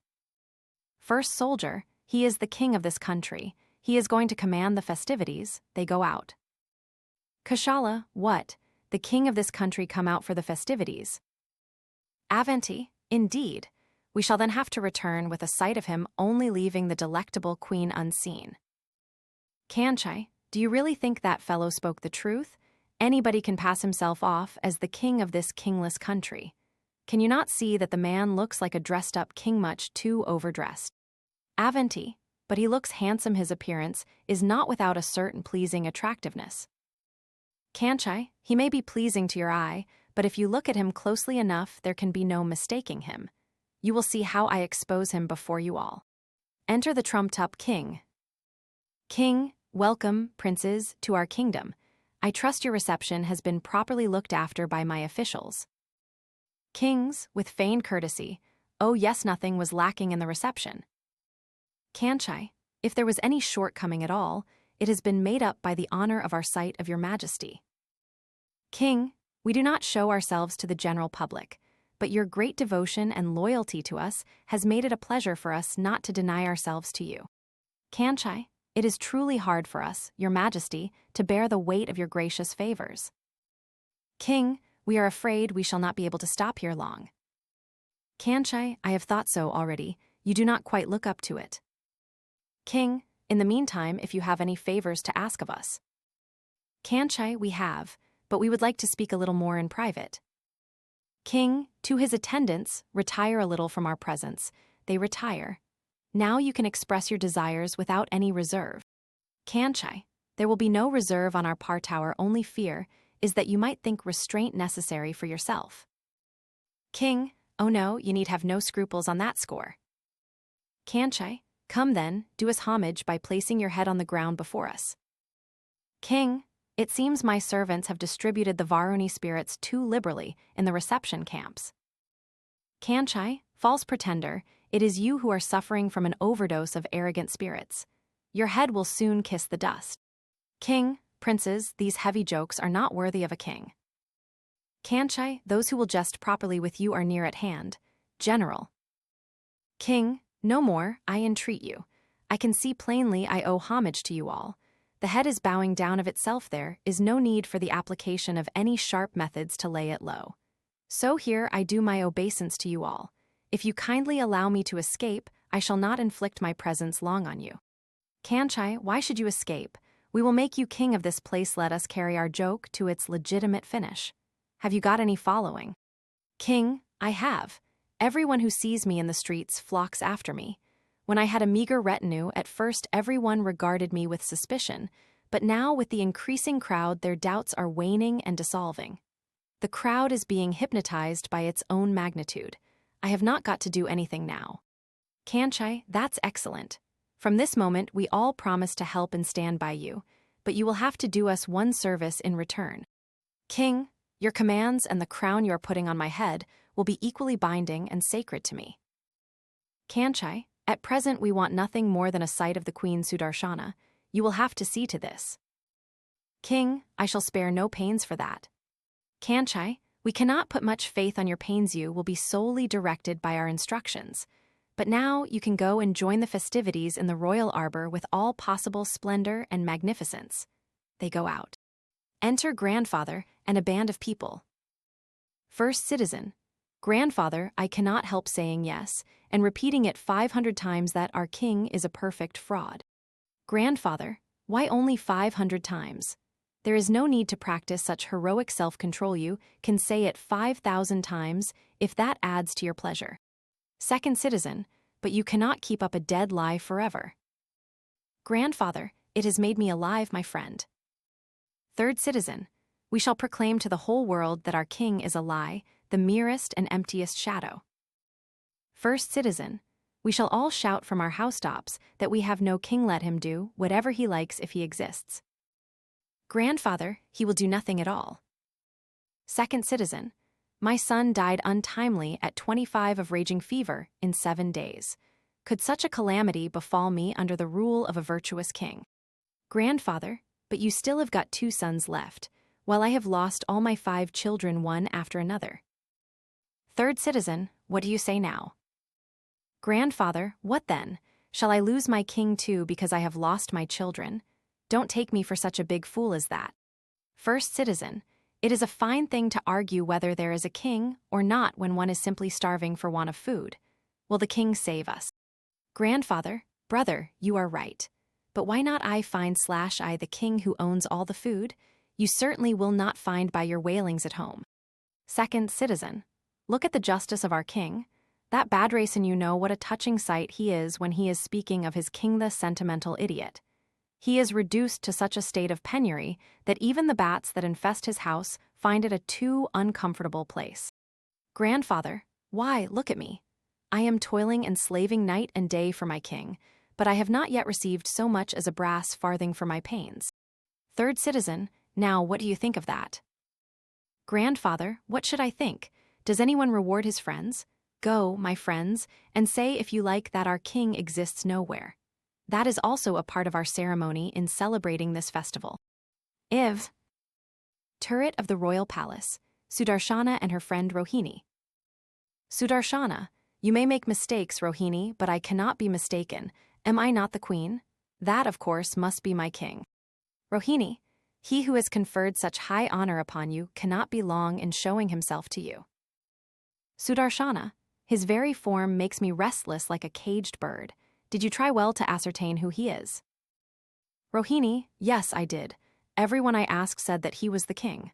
First soldier, he is the king of this country. He is going to command the festivities. They go out. Kashala, what? The king of this country come out for the festivities. Avanti, indeed. We shall then have to return with a sight of him only leaving the delectable queen unseen. Kanchai, do you really think that fellow spoke the truth? Anybody can pass himself off as the king of this kingless country. Can you not see that the man looks like a dressed-up king, much too overdressed? Avanti, but he looks handsome. His appearance is not without a certain pleasing attractiveness. Kanchai, he may be pleasing to your eye, but if you look at him closely enough, there can be no mistaking him. You will see how I expose him before you all. Enter the trumped-up king. King, welcome, princes, to our kingdom. I trust your reception has been properly looked after by my officials. Kings, with feigned courtesy, oh yes, nothing was lacking in the reception. Kanchai, if there was any shortcoming at all, it has been made up by the honor of our sight of your majesty. King, we do not show ourselves to the general public, but your great devotion and loyalty to us has made it a pleasure for us not to deny ourselves to you. Kanchai, it is truly hard for us, your majesty, to bear the weight of your gracious favors. King, we are afraid we shall not be able to stop here long. Kanchai, I have thought so already. You do not quite look up to it. King, in the meantime, if you have any favors to ask of us. Kanchai, we have, but we would like to speak a little more in private. King, to his attendants, retire a little from our presence. They retire. Now you can express your desires without any reserve. Kanchai, there will be no reserve on our partower, only fear is that you might think restraint necessary for yourself. King, oh no, you need have no scruples on that score. Kanchai, come then, do us homage by placing your head on the ground before us. King, it seems my servants have distributed the Varuni spirits too liberally in the reception camps. Kanchai, false pretender, it is you who are suffering from an overdose of arrogant spirits. Your head will soon kiss the dust. King, princes, these heavy jokes are not worthy of a king. Kanchai, those who will jest properly with you are near at hand. General. King, no more, I entreat you. I can see plainly I owe homage to you all. The head is bowing down of itself. There is no need for the application of any sharp methods to lay it low. So here I do my obeisance to you all. If you kindly allow me to escape, I shall not inflict my presence long on you. Kanchai, why should you escape? We will make you king of this place. Let us carry our joke to its legitimate finish. Have you got any following? King, I have. Everyone who sees me in the streets flocks after me. When I had a meager retinue, at first everyone regarded me with suspicion, but now with the increasing crowd their doubts are waning and dissolving. The crowd is being hypnotized by its own magnitude. I have not got to do anything now. Kanchai, that's excellent. From this moment we all promise to help and stand by you, but you will have to do us one service in return. King, your commands and the crown you are putting on my head will be equally binding and sacred to me. Kanchai, at present we want nothing more than a sight of the Queen Sudarshana. You will have to see to this. King, I shall spare no pains for that. Kanchai, we cannot put much faith on your pains. You will be solely directed by our instructions. But now you can go and join the festivities in the royal arbor with all possible splendor and magnificence. They go out. Enter grandfather and a band of people. First citizen. Grandfather, I cannot help saying yes, and repeating it 500 times that our king is a perfect fraud. Grandfather, why only 500 times? There is no need to practice such heroic self-control. You can say it 5,000 times if that adds to your pleasure. Second citizen, but you cannot keep up a dead lie forever. Grandfather, it has made me alive, my friend. Third citizen, we shall proclaim to the whole world that our king is a lie, the merest and emptiest shadow. First citizen, we shall all shout from our housetops that we have no king. Let him do whatever he likes if he exists. Grandfather, he will do nothing at all. Second citizen, my son died untimely at 25 of raging fever in 7 days. Could such a calamity befall me under the rule of a virtuous king? Grandfather, but you still have got 2 sons left, while I have lost all my 5 children one after another. Third citizen, what do you say now? Grandfather, what then? Shall I lose my king too because I have lost my children? Don't take me for such a big fool as that. First citizen, it is a fine thing to argue whether there is a king or not when one is simply starving for want of food. Will the king save us? Grandfather, brother, you are right. But why not I find/I the king who owns all the food? You certainly will not find by your wailings at home. Second citizen, look at the justice of our king. That bad race, and you know what a touching sight he is when he is speaking of his king, the sentimental idiot. He is reduced to such a state of penury that even the bats that infest his house find it a too uncomfortable place. Grandfather, why, look at me. I am toiling and slaving night and day for my king, but I have not yet received so much as a brass farthing for my pains. Third citizen, now what do you think of that? Grandfather, what should I think? Does anyone reward his friends? Go, my friends, and say if you like that our king exists nowhere. That is also a part of our ceremony in celebrating this festival. Iv. Turret of the royal palace, Sudarshana and her friend Rohini. Sudarshana, you may make mistakes, Rohini, but I cannot be mistaken. Am I not the queen? That, of course, must be my king. Rohini, he who has conferred such high honor upon you cannot be long in showing himself to you. Sudarshana, his very form makes me restless like a caged bird. Did you try well to ascertain who he is? Rohini, yes, I did. Everyone I asked said that he was the king.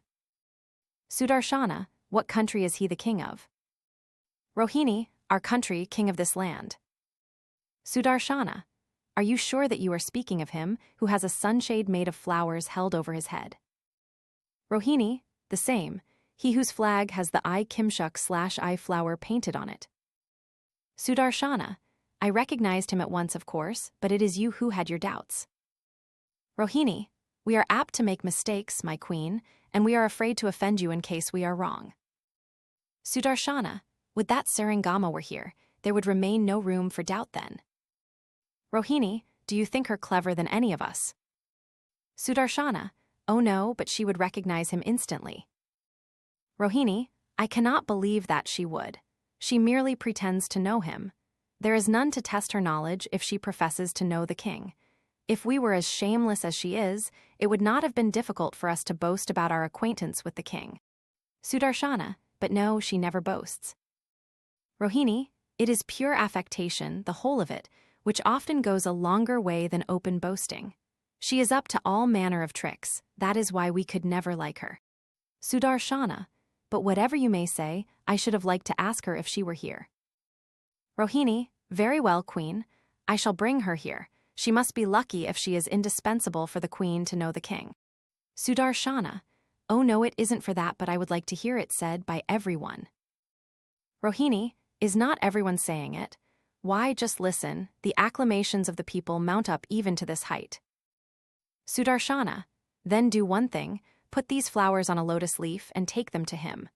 Sudarshana, what country is he the king of? Rohini, our country, king of this land. Sudarshana, are you sure that you are speaking of him who has a sunshade made of flowers held over his head? Rohini, the same, he whose flag has the I Kimshuk/I flower painted on it. Sudarshana, I recognized him at once, of course, but it is you who had your doubts. Rohini, we are apt to make mistakes, my queen, and we are afraid to offend you in case we are wrong. Sudarshana, would that Sarangama were here, there would remain no room for doubt then. Rohini, do you think her clever than any of us? Sudarshana, oh no, but she would recognize him instantly. Rohini, I cannot believe that she would. She merely pretends to know him. There is none to test her knowledge if she professes to know the king. If we were as shameless as she is, it would not have been difficult for us to boast about our acquaintance with the king. Sudarshana, but no, she never boasts. Rohini, it is pure affectation, the whole of it, which often goes a longer way than open boasting. She is up to all manner of tricks, that is why we could never like her. Sudarshana, but whatever you may say, I should have liked to ask her if she were here. Rohini, very well, queen. I shall bring her here. She must be lucky if she is indispensable for the queen to know the king. Sudarshana, oh no, it isn't for that, but I would like to hear it said by everyone. Rohini, is not everyone saying it? Why, just listen, the acclamations of the people mount up even to this height. Sudarshana, then do one thing, put these flowers on a lotus leaf and take them to him.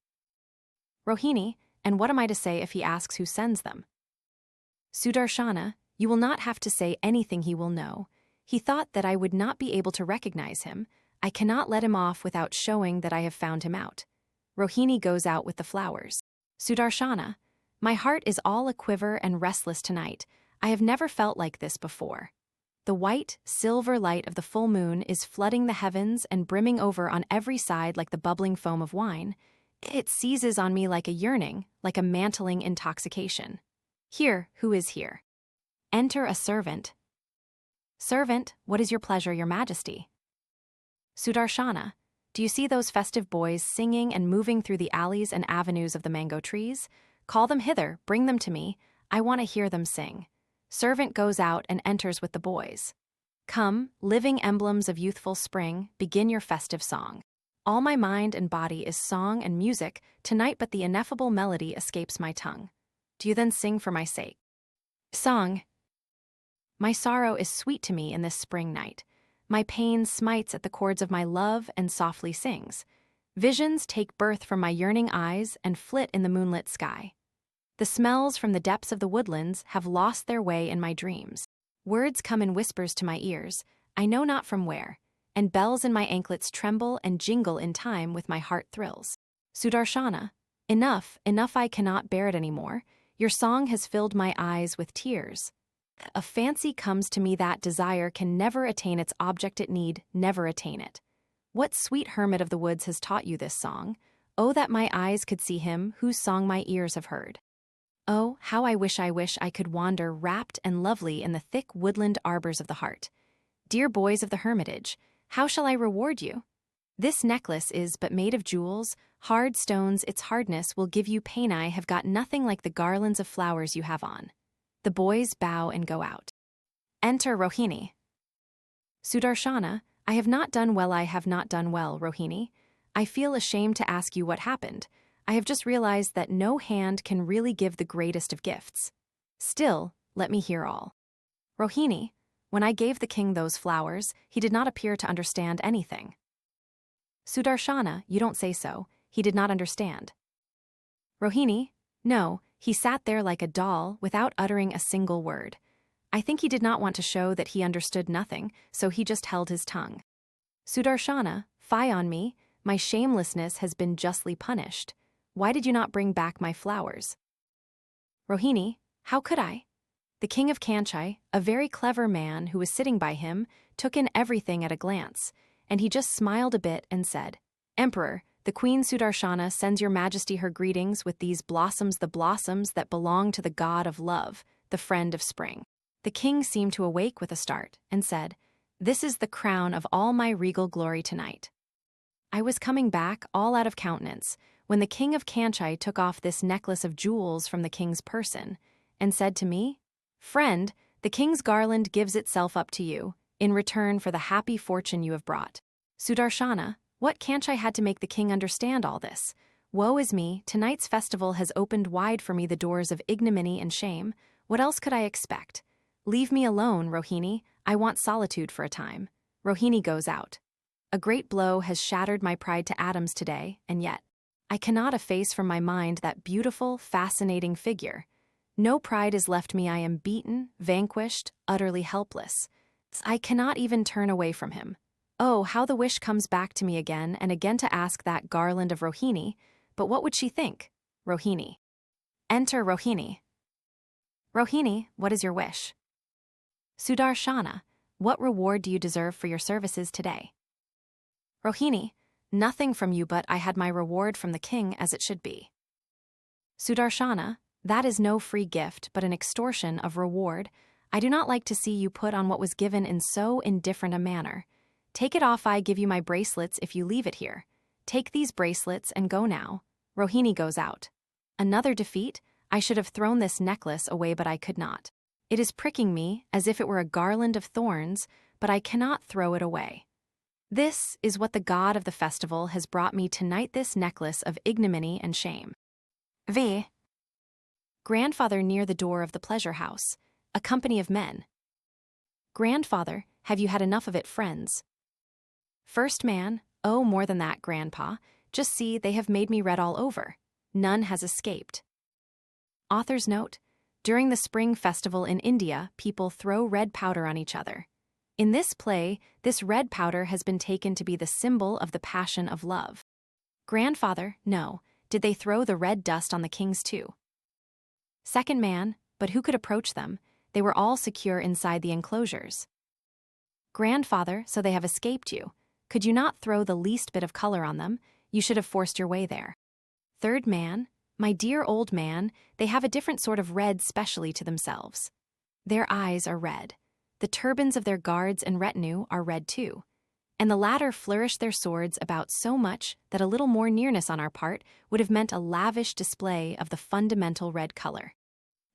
Rohini, and what am I to say if he asks who sends them? Sudarshana, you will not have to say anything, he will know. He thought that I would not be able to recognize him. I cannot let him off without showing that I have found him out. Rohini goes out with the flowers. Sudarshana, my heart is all aquiver and restless tonight. I have never felt like this before. The white, silver light of the full moon is flooding the heavens and brimming over on every side like the bubbling foam of wine. It seizes on me like a yearning, like a mantling intoxication. Here, who is here? Enter a servant. Servant, what is your pleasure, your majesty? Sudarshana, do you see those festive boys singing and moving through the alleys and avenues of the mango trees? Call them hither, bring them to me. I want to hear them sing. Servant goes out and enters with the boys. Come, living emblems of youthful spring, begin your festive song. All my mind and body is song and music tonight, but the ineffable melody escapes my tongue. Do you then sing for my sake? Song. My sorrow is sweet to me in this spring night. My pain smites at the chords of my love and softly sings. Visions take birth from my yearning eyes and flit in the moonlit sky. The smells from the depths of the woodlands have lost their way in my dreams. Words come in whispers to my ears, I know not from where, and bells in my anklets tremble and jingle in time with my heart thrills. Sudarshana, enough, I cannot bear it anymore. Your song has filled my eyes with tears. A fancy comes to me that desire can never attain its object it need, never attain it. What sweet hermit of the woods has taught you this song? Oh, that my eyes could see him whose song my ears have heard. Oh, how I wish I could wander wrapped and lovely in the thick woodland arbors of the heart. Dear boys of the hermitage, how shall I reward you? This necklace is but made of jewels, hard stones, its hardness will give you pain. I have got nothing like the garlands of flowers you have on. The boys bow and go out. Enter Rohini. Sudarshana, I have not done well, Rohini. I feel ashamed to ask you what happened. I have just realized that no hand can really give the greatest of gifts. Still, let me hear all. Rohini, when I gave the king those flowers, he did not appear to understand anything. Sudarshana, you don't say so. He did not understand. Rohini, no, he sat there like a doll without uttering a single word. I think he did not want to show that he understood nothing, so he just held his tongue. Sudarshana, fie on me, my shamelessness has been justly punished. Why did you not bring back my flowers? Rohini, how could I? The king of Kanchai, a very clever man who was sitting by him, took in everything at a glance, and he just smiled a bit and said, Emperor, the Queen Sudarshana sends your majesty her greetings with these blossoms, the blossoms that belong to the god of love, the friend of spring. The king seemed to awake with a start and said, This is the crown of all my regal glory tonight. I was coming back, all out of countenance, when the king of Kanchai took off this necklace of jewels from the king's person, and said to me, Friend, the king's garland gives itself up to you, in return for the happy fortune you have brought. Sudarshana, what Kanchai had to make the king understand all this? Woe is me, tonight's festival has opened wide for me the doors of ignominy and shame. What else could I expect? Leave me alone, Rohini, I want solitude for a time. Rohini goes out. A great blow has shattered my pride to atoms today, and yet I cannot efface from my mind that beautiful, fascinating figure. No pride is left me. I am beaten, vanquished, utterly helpless. I cannot even turn away from him. Oh, how the wish comes back to me again and again to ask that garland of Rohini, but what would she think? Rohini. Enter Rohini. Rohini, what is your wish? Sudarshana, what reward do you deserve for your services today? Rohini, nothing from you, but I had my reward from the king as it should be. Sudarshana, that is no free gift, but an extortion of reward. I do not like to see you put on what was given in so indifferent a manner. Take it off, I give you my bracelets if you leave it here. Take these bracelets and go now. Rohini goes out. Another defeat? I should have thrown this necklace away, but I could not. It is pricking me as if it were a garland of thorns, but I cannot throw it away. This is what the god of the festival has brought me tonight, this necklace of ignominy and shame. V. Grandfather near the door of the pleasure house. A company of men. Grandfather, have you had enough of it, friends? First man, oh, more than that, Grandpa. Just see, they have made me red all over. None has escaped. Author's note: during the spring festival in India, people throw red powder on each other. In this play, this red powder has been taken to be the symbol of the passion of love. Grandfather, no, did they throw the red dust on the kings too? Second man, but who could approach them? They were all secure inside the enclosures. Grandfather, so they have escaped you. Could you not throw the least bit of color on them? You should have forced your way there. Third man, my dear old man, they have a different sort of red specially to themselves. Their eyes are red. The turbans of their guards and retinue are red too. And the latter flourish their swords about so much that a little more nearness on our part would have meant a lavish display of the fundamental red color.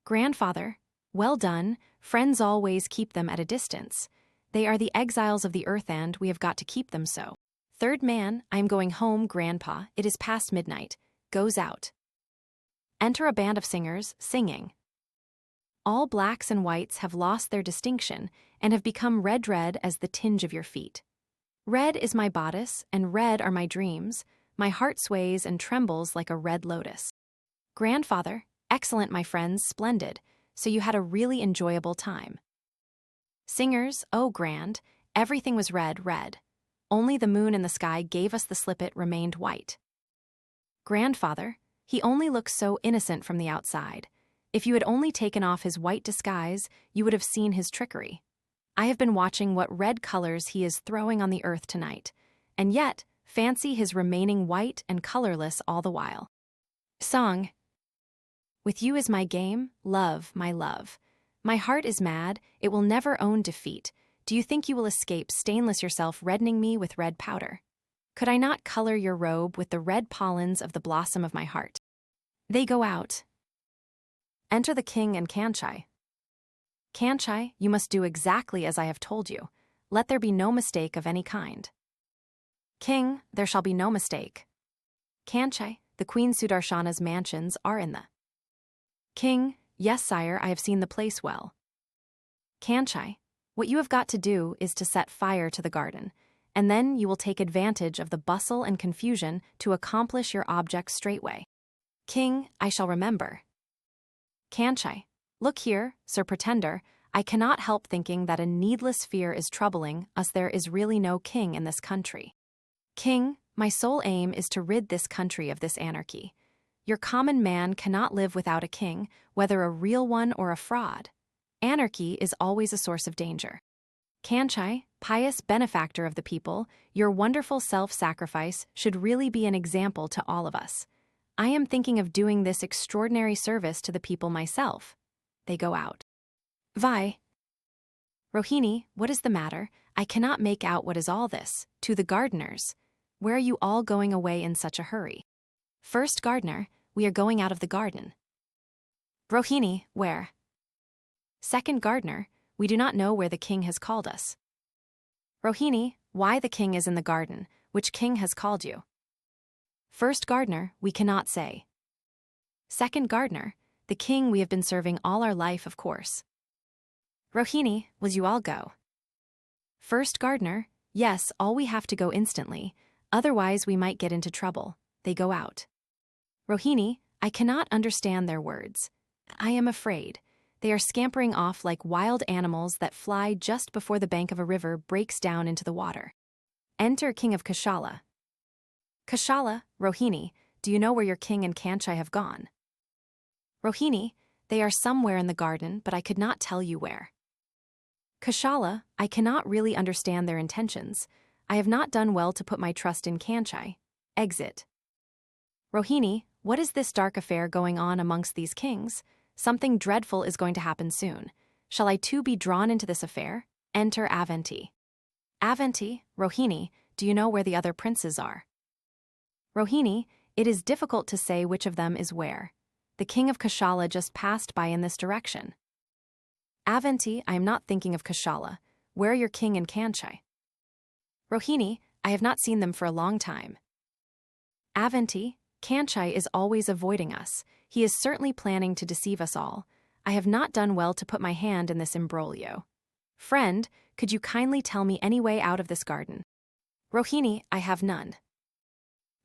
Grandfather, well done, friends always keep them at a distance. They are the exiles of the earth and we have got to keep them so. Third man, I am going home, Grandpa, it is past midnight. Goes out. Enter a band of singers, singing. All blacks and whites have lost their distinction and have become red as the tinge of your feet. Red is my bodice, and red are my dreams. My heart sways and trembles like a red lotus. Grandfather, excellent, my friends, splendid. So you had a really enjoyable time. Singers, oh grand, everything was red. Only the moon in the sky gave us the slip, it remained white. Grandfather, he only looks so innocent from the outside. If you had only taken off his white disguise, you would have seen his trickery. I have been watching what red colors he is throwing on the earth tonight, and yet fancy his remaining white and colorless all the while. Song. With you is my game, love, my love. My heart is mad, it will never own defeat. Do you think you will escape stainless yourself reddening me with red powder? Could I not color your robe with the red pollens of the blossom of my heart? They go out. Enter the king and Kanchai. Kanchai, you must do exactly as I have told you. Let there be no mistake of any kind. King, there shall be no mistake. Kanchai, the Queen Sudarshana's mansions are in the. King, yes, sire, I have seen the place well. Kanchai, what you have got to do is to set fire to the garden, and then you will take advantage of the bustle and confusion to accomplish your object straightway. King, I shall remember. Kanchai, look here, Sir Pretender, I cannot help thinking that a needless fear is troubling us. There is really no king in this country. King, my sole aim is to rid this country of this anarchy. Your common man cannot live without a king, whether a real one or a fraud. Anarchy is always a source of danger. Kanchai, pious benefactor of the people, your wonderful self-sacrifice should really be an example to all of us. I am thinking of doing this extraordinary service to the people myself. They go out. Vi. Rohini, what is the matter? I cannot make out what is all this. To the gardeners. Where are you all going away in such a hurry? First gardener, we are going out of the garden. Rohini, where? Second gardener, we do not know where the king has called us. Rohini, why the king is in the garden, which king has called you? First gardener, we cannot say. Second gardener, the king we have been serving all our life, of course. Rohini, will you all go? First gardener, yes, all we have to go instantly, otherwise we might get into trouble. They go out. Rohini, I cannot understand their words. I am afraid. They are scampering off like wild animals that fly just before the bank of a river breaks down into the water. Enter King of Kashala. Kashala, Rohini, do you know where your king and Kanchai have gone? Rohini, they are somewhere in the garden, but I could not tell you where. Kashala, I cannot really understand their intentions. I have not done well to put my trust in Kanchai. Exit. Rohini, what is this dark affair going on amongst these kings? Something dreadful is going to happen soon. Shall I too be drawn into this affair? Enter Avanti. Avanti, Rohini, do you know where the other princes are? Rohini, it is difficult to say which of them is where. The king of Kashala just passed by in this direction. Avanti, I am not thinking of Kashala. Where are your king and Kanchai? Rohini, I have not seen them for a long time. Avanti, Kanchai is always avoiding us. He is certainly planning to deceive us all. I have not done well to put my hand in this imbroglio. Friend, could you kindly tell me any way out of this garden? Rohini, I have none.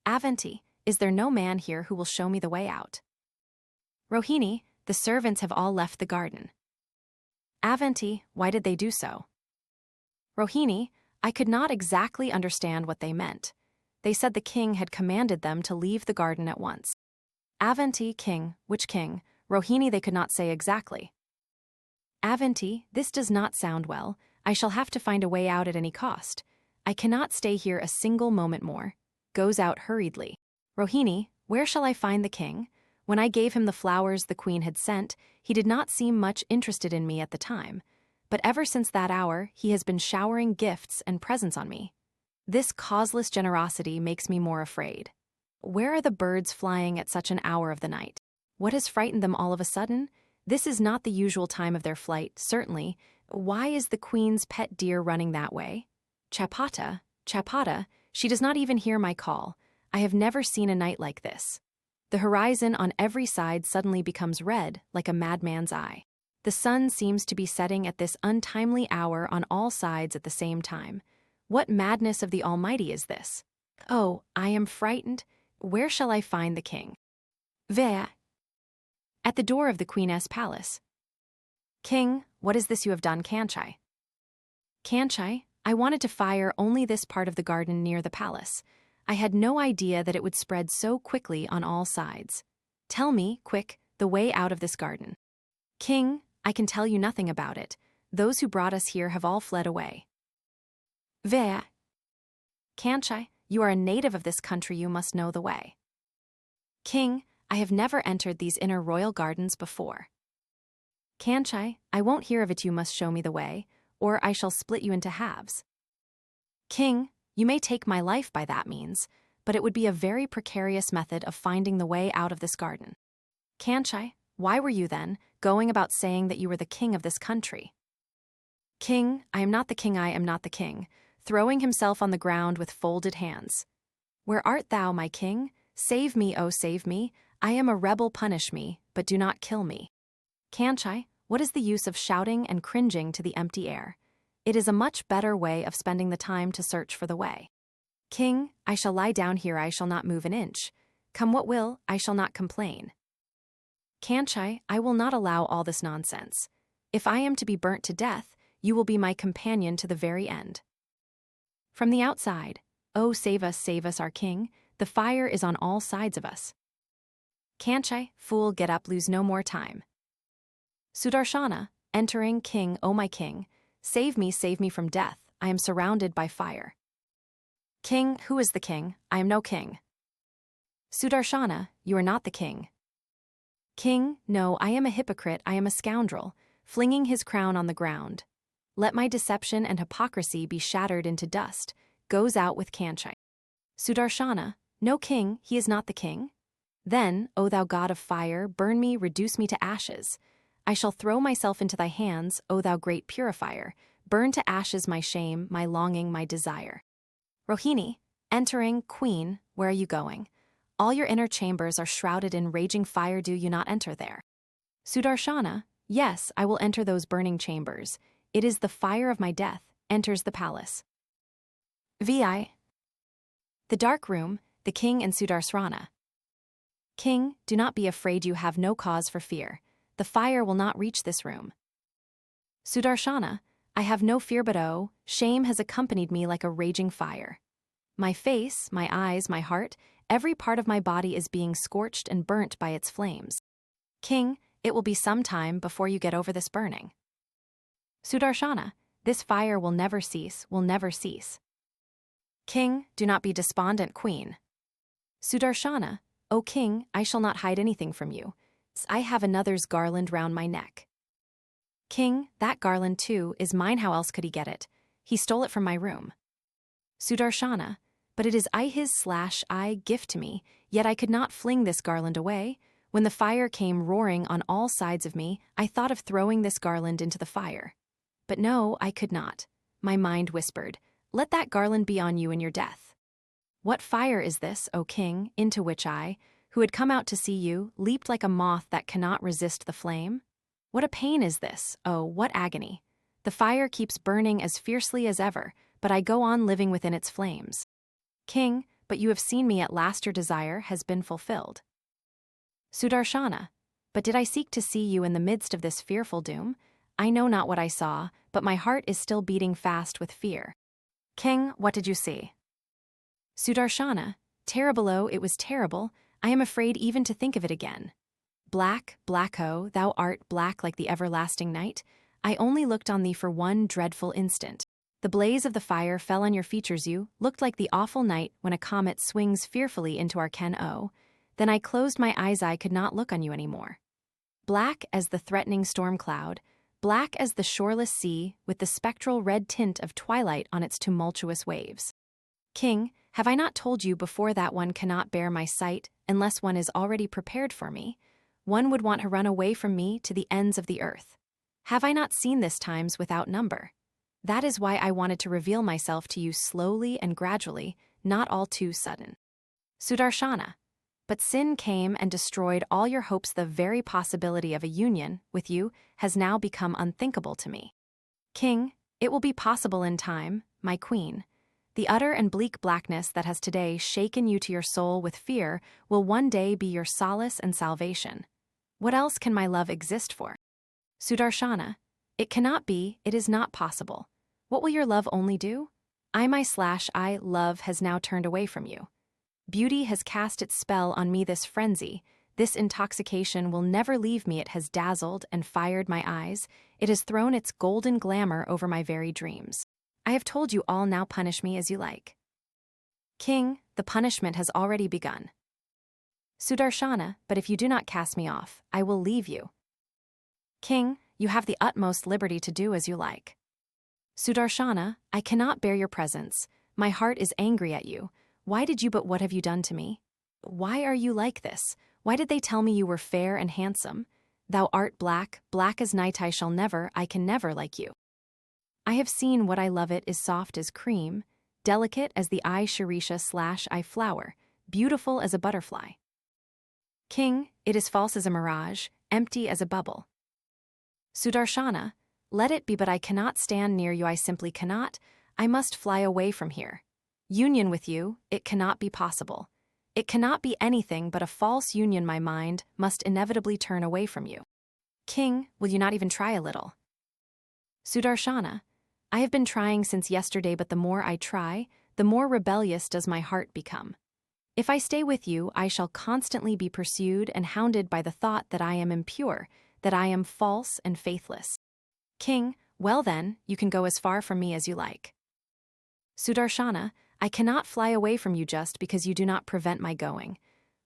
Avanti, is there no man here who will show me the way out? Rohini, the servants have all left the garden. Avanti, why did they do so? Rohini, I could not exactly understand what they meant. They said the king had commanded them to leave the garden at once. Avanti, king, which king? Rohini they could not say exactly. Avanti, this does not sound well. I shall have to find a way out at any cost. I cannot stay here a single moment more. Goes out hurriedly. Rohini, where shall I find the king? When I gave him the flowers the queen had sent, he did not seem much interested in me at the time. But ever since that hour, he has been showering gifts and presents on me. This causeless generosity makes me more afraid. Where are the birds flying at such an hour of the night? What has frightened them all of a sudden? This is not the usual time of their flight, certainly. Why is the queen's pet deer running that way? Chapata, Chapata, she does not even hear my call. I have never seen a night like this. The horizon on every side suddenly becomes red, like a madman's eye. The sun seems to be setting at this untimely hour on all sides at the same time. What madness of the Almighty is this? Oh, I am frightened. Where shall I find the king? Where? At the door of the Queen's palace. King, what is this you have done, Kanchai? Kanchai, I wanted to fire only this part of the garden near the palace. I had no idea that it would spread so quickly on all sides. Tell me, quick, the way out of this garden. King, I can tell you nothing about it. Those who brought us here have all fled away. Where? Kanchai, you are a native of this country, you must know the way. King, I have never entered these inner royal gardens before. Kanchai, I won't hear of it, you must show me the way, or I shall split you into halves. King, you may take my life by that means, but it would be a very precarious method of finding the way out of this garden. Kanchai, why were you then going about saying that you were the king of this country? King, I am not the king, I am not the king, throwing himself on the ground with folded hands. Where art thou, my king? Save me, oh save me. I am a rebel, punish me, but do not kill me. Kanchai, what is the use of shouting and cringing to the empty air? It is a much better way of spending the time to search for the way. King, I shall lie down here, I shall not move an inch. Come what will, I shall not complain. Kanchai, I will not allow all this nonsense. If I am to be burnt to death, you will be my companion to the very end. From the outside, oh save us, our king, the fire is on all sides of us. Kanchai, fool, get up, lose no more time. Sudarshana, entering, king, oh my king, save me from death, I am surrounded by fire. King, who is the king? I am no king. Sudarshana, you are not the king. King, no, I am a hypocrite, I am a scoundrel, flinging his crown on the ground. Let my deception and hypocrisy be shattered into dust, goes out with Kanchai. Sudarshana, no king, he is not the king. Then, O thou god of fire, burn me, reduce me to ashes. I shall throw myself into thy hands, O thou great purifier, burn to ashes my shame, my longing, my desire. Rohini, entering, queen, where are you going? All your inner chambers are shrouded in raging fire, do you not enter there? Sudarshana, yes, I will enter those burning chambers. It is the fire of my death, enters the palace. Vi. The dark room, the king and Sudarshana. King, do not be afraid, you have no cause for fear. The fire will not reach this room. Sudarshana, I have no fear, but oh, shame has accompanied me like a raging fire. My face, my eyes, my heart, every part of my body is being scorched and burnt by its flames. King, it will be some time before you get over this burning. Sudarshana, this fire will never cease, will never cease. King, do not be despondent, queen. Sudarshana, O king, I shall not hide anything from you. I have another's garland round my neck. King, that garland too is mine, how else could he get it? He stole it from my room. Sudarshana, but it is his gift to me, yet I could not fling this garland away. When the fire came roaring on all sides of me, I thought of throwing this garland into the fire. But no, I could not. My mind whispered, let that garland be on you in your death. What fire is this, O king, into which I, who had come out to see you, leaped like a moth that cannot resist the flame? What a pain is this, oh, what agony! The fire keeps burning as fiercely as ever, but I go on living within its flames. King, but you have seen me at last, your desire has been fulfilled. Sudarshana, but did I seek to see you in the midst of this fearful doom? I know not what I saw, but my heart is still beating fast with fear. King, what did you see? Sudarshana, terrible, oh, it was terrible, I am afraid even to think of it again. Black, black, oh, thou art black like the everlasting night. I only looked on thee for one dreadful instant. The blaze of the fire fell on your features, you looked like the awful night when a comet swings fearfully into our ken, oh. Then I closed my eyes, I could not look on you any more. Black as the threatening storm cloud, black as the shoreless sea, with the spectral red tint of twilight on its tumultuous waves. King, have I not told you before that one cannot bear my sight unless one is already prepared for me? One would want to run away from me to the ends of the earth. Have I not seen this times without number? That is why I wanted to reveal myself to you slowly and gradually, not all too sudden. Sudarshana, but sin came and destroyed all your hopes. The very possibility of a union with you has now become unthinkable to me. King, it will be possible in time, my queen. The utter and bleak blackness that has today shaken you to your soul with fear will one day be your solace and salvation. What else can my love exist for? Sudarshana, it cannot be, it is not possible. What will your love only do? I love has now turned away from you. Beauty has cast its spell on me. This frenzy, this intoxication will never leave me. It has dazzled and fired my eyes. It has thrown its golden glamour over my very dreams. I have told you all, now punish me as you like. King, the punishment has already begun. Sudarshana, but if you do not cast me off, I will leave you. King, you have the utmost liberty to do as you like. Sudarshana, I cannot bear your presence. My heart is angry at you. Why did you? But what have you done to me? Why are you like this? Why did they tell me you were fair and handsome? Thou art black, black as night. I can never like you. I have seen what I love. It is soft as cream, delicate as the eye Shirisha/I flower, beautiful as a butterfly. King, it is false as a mirage, empty as a bubble. Sudarshana, let it be, but I cannot stand near you. I simply cannot. I must fly away from here. Union with you, it cannot be possible. It cannot be anything but a false union. My mind must inevitably turn away from you. King, will you not even try a little? Sudarshana, I have been trying since yesterday, but the more I try, the more rebellious does my heart become. If I stay with you, I shall constantly be pursued and hounded by the thought that I am impure, that I am false and faithless. King, well then, you can go as far from me as you like. Sudarshana, I cannot fly away from you just because you do not prevent my going.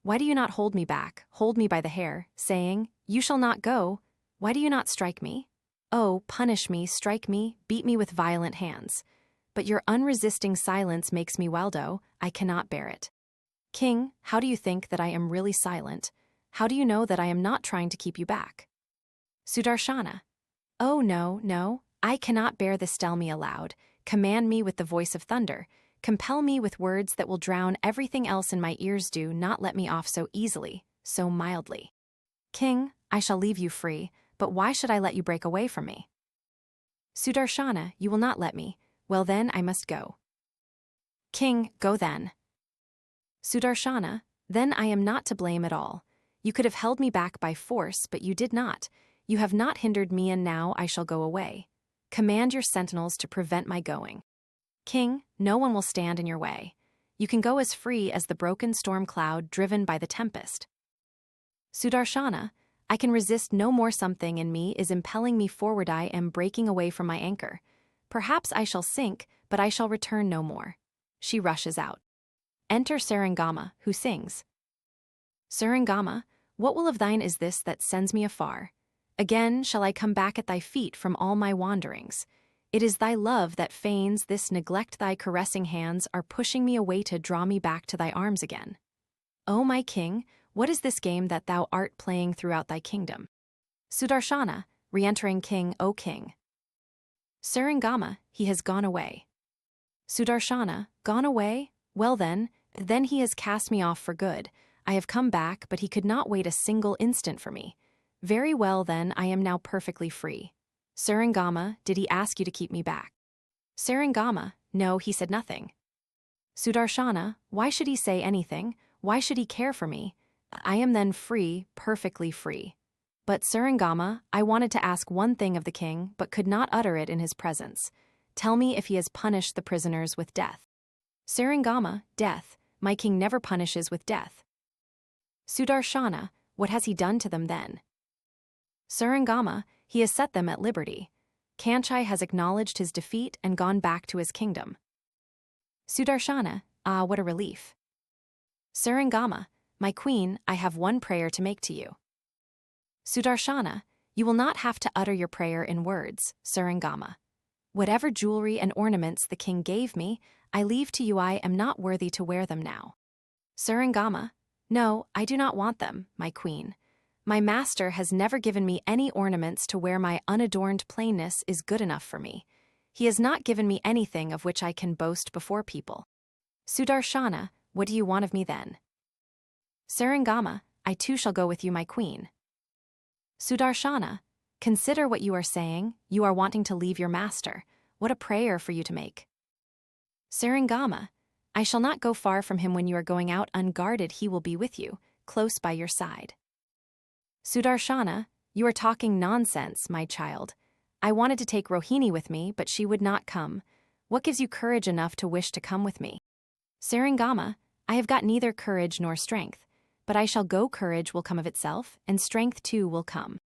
Why do you not hold me back, hold me by the hair, saying, you shall not go? Why do you not strike me? Oh, punish me, strike me, beat me with violent hands. But your unresisting silence makes me Waldo, I cannot bear it. King, how do you think that I am really silent? How do you know that I am not trying to keep you back? Sudarshana, oh no, no, I cannot bear this. Tell me aloud, command me with the voice of thunder, compel me with words that will drown everything else in my ears. Do not let me off so easily, so mildly. King, I shall leave you free, but why should I let you break away from me? Sudarshana, you will not let me. Well then, I must go. King, go then. Sudarshana, then I am not to blame at all. You could have held me back by force, but you did not. You have not hindered me, and now I shall go away. Command your sentinels to prevent my going. King, no one will stand in your way. You can go as free as the broken storm cloud driven by the tempest. Sudarshana, I can resist no more. Something in me is impelling me forward. I am breaking away from my anchor. Perhaps I shall sink, but I shall return no more. She rushes out. Enter Sarangama, who sings. Sarangama, what will of thine is this that sends me afar? Again shall I come back at thy feet from all my wanderings. It is thy love that feigns this neglect. Thy caressing hands are pushing me away to draw me back to thy arms again. O my king, what is this game that thou art playing throughout thy kingdom? Sudarshana, re-entering king, O king. Sarangama, he has gone away. Sudarshana, gone away? Well then he has cast me off for good. I have come back, but he could not wait a single instant for me. Very well then, I am now perfectly free. Sarangama, did he ask you to keep me back? Sarangama, no, he said nothing. Sudarshana, why should he say anything? Why should he care for me? I am then free, perfectly free. But Sarangama, I wanted to ask one thing of the king, but could not utter it in his presence. Tell me if he has punished the prisoners with death. Sarangama, death, my king never punishes with death. Sudarshana, what has he done to them then? Sarangama, he has set them at liberty. Kanchai has acknowledged his defeat and gone back to his kingdom. Sudarshana, ah, what a relief. Sarangama, my queen, I have one prayer to make to you. Sudarshana, you will not have to utter your prayer in words, Sarangama. Whatever jewelry and ornaments the king gave me, I leave to you. I am not worthy to wear them now. Sarangama, no, I do not want them, my queen. My master has never given me any ornaments to wear. My unadorned plainness is good enough for me. He has not given me anything of which I can boast before people. Sudarshana, what do you want of me then? Sarangama, I too shall go with you, my queen. Sudarshana, consider what you are saying. You are wanting to leave your master. What a prayer for you to make. Sarangama, I shall not go far from him. When you are going out unguarded, he will be with you, close by your side. Sudarshana, you are talking nonsense, my child. I wanted to take Rohini with me, but she would not come. What gives you courage enough to wish to come with me? Sarangama, I have got neither courage nor strength, but I shall go. Courage will come of itself, and strength too will come.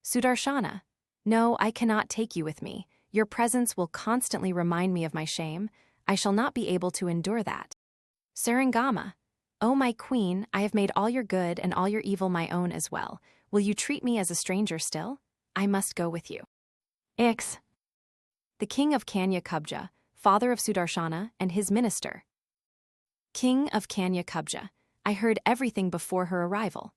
Sudarshana, no, I cannot take you with me. Your presence will constantly remind me of my shame. I shall not be able to endure that. Sarangama, oh my queen, I have made all your good and all your evil my own as well. Will you treat me as a stranger still? I must go with you. X. The king of Kanya Kubja, father of Sudarshana, and his minister. King of Kanya Kubja, I heard everything before her arrival.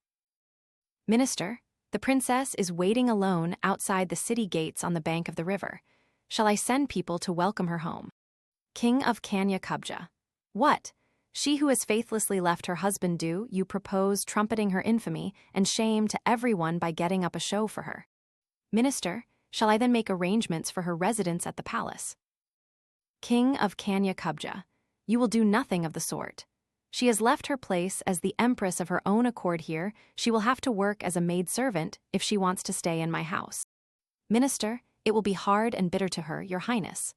Minister, the princess is waiting alone outside the city gates on the bank of the river. Shall I send people to welcome her home? King of Kanya Kubja, what? She who has faithlessly left her husband, do you propose trumpeting her infamy and shame to everyone by getting up a show for her? Minister, shall I then make arrangements for her residence at the palace? King of Kanya Kubja, you will do nothing of the sort. She has left her place as the empress of her own accord here. She will have to work as a maidservant if she wants to stay in my house. Minister, it will be hard and bitter to her, your highness.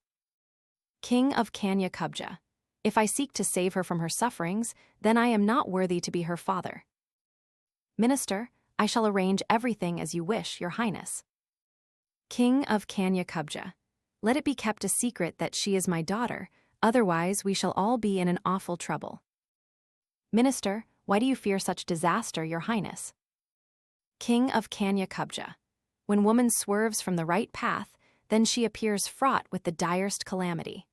King of Kanya Kubja, if I seek to save her from her sufferings, then I am not worthy to be her father. Minister, I shall arrange everything as you wish, your highness. King of Kanya Kubja, let it be kept a secret that she is my daughter, otherwise we shall all be in an awful trouble. Minister, why do you fear such disaster, your highness? King of Kanya Kubja, when woman swerves from the right path, then she appears fraught with the direst calamity.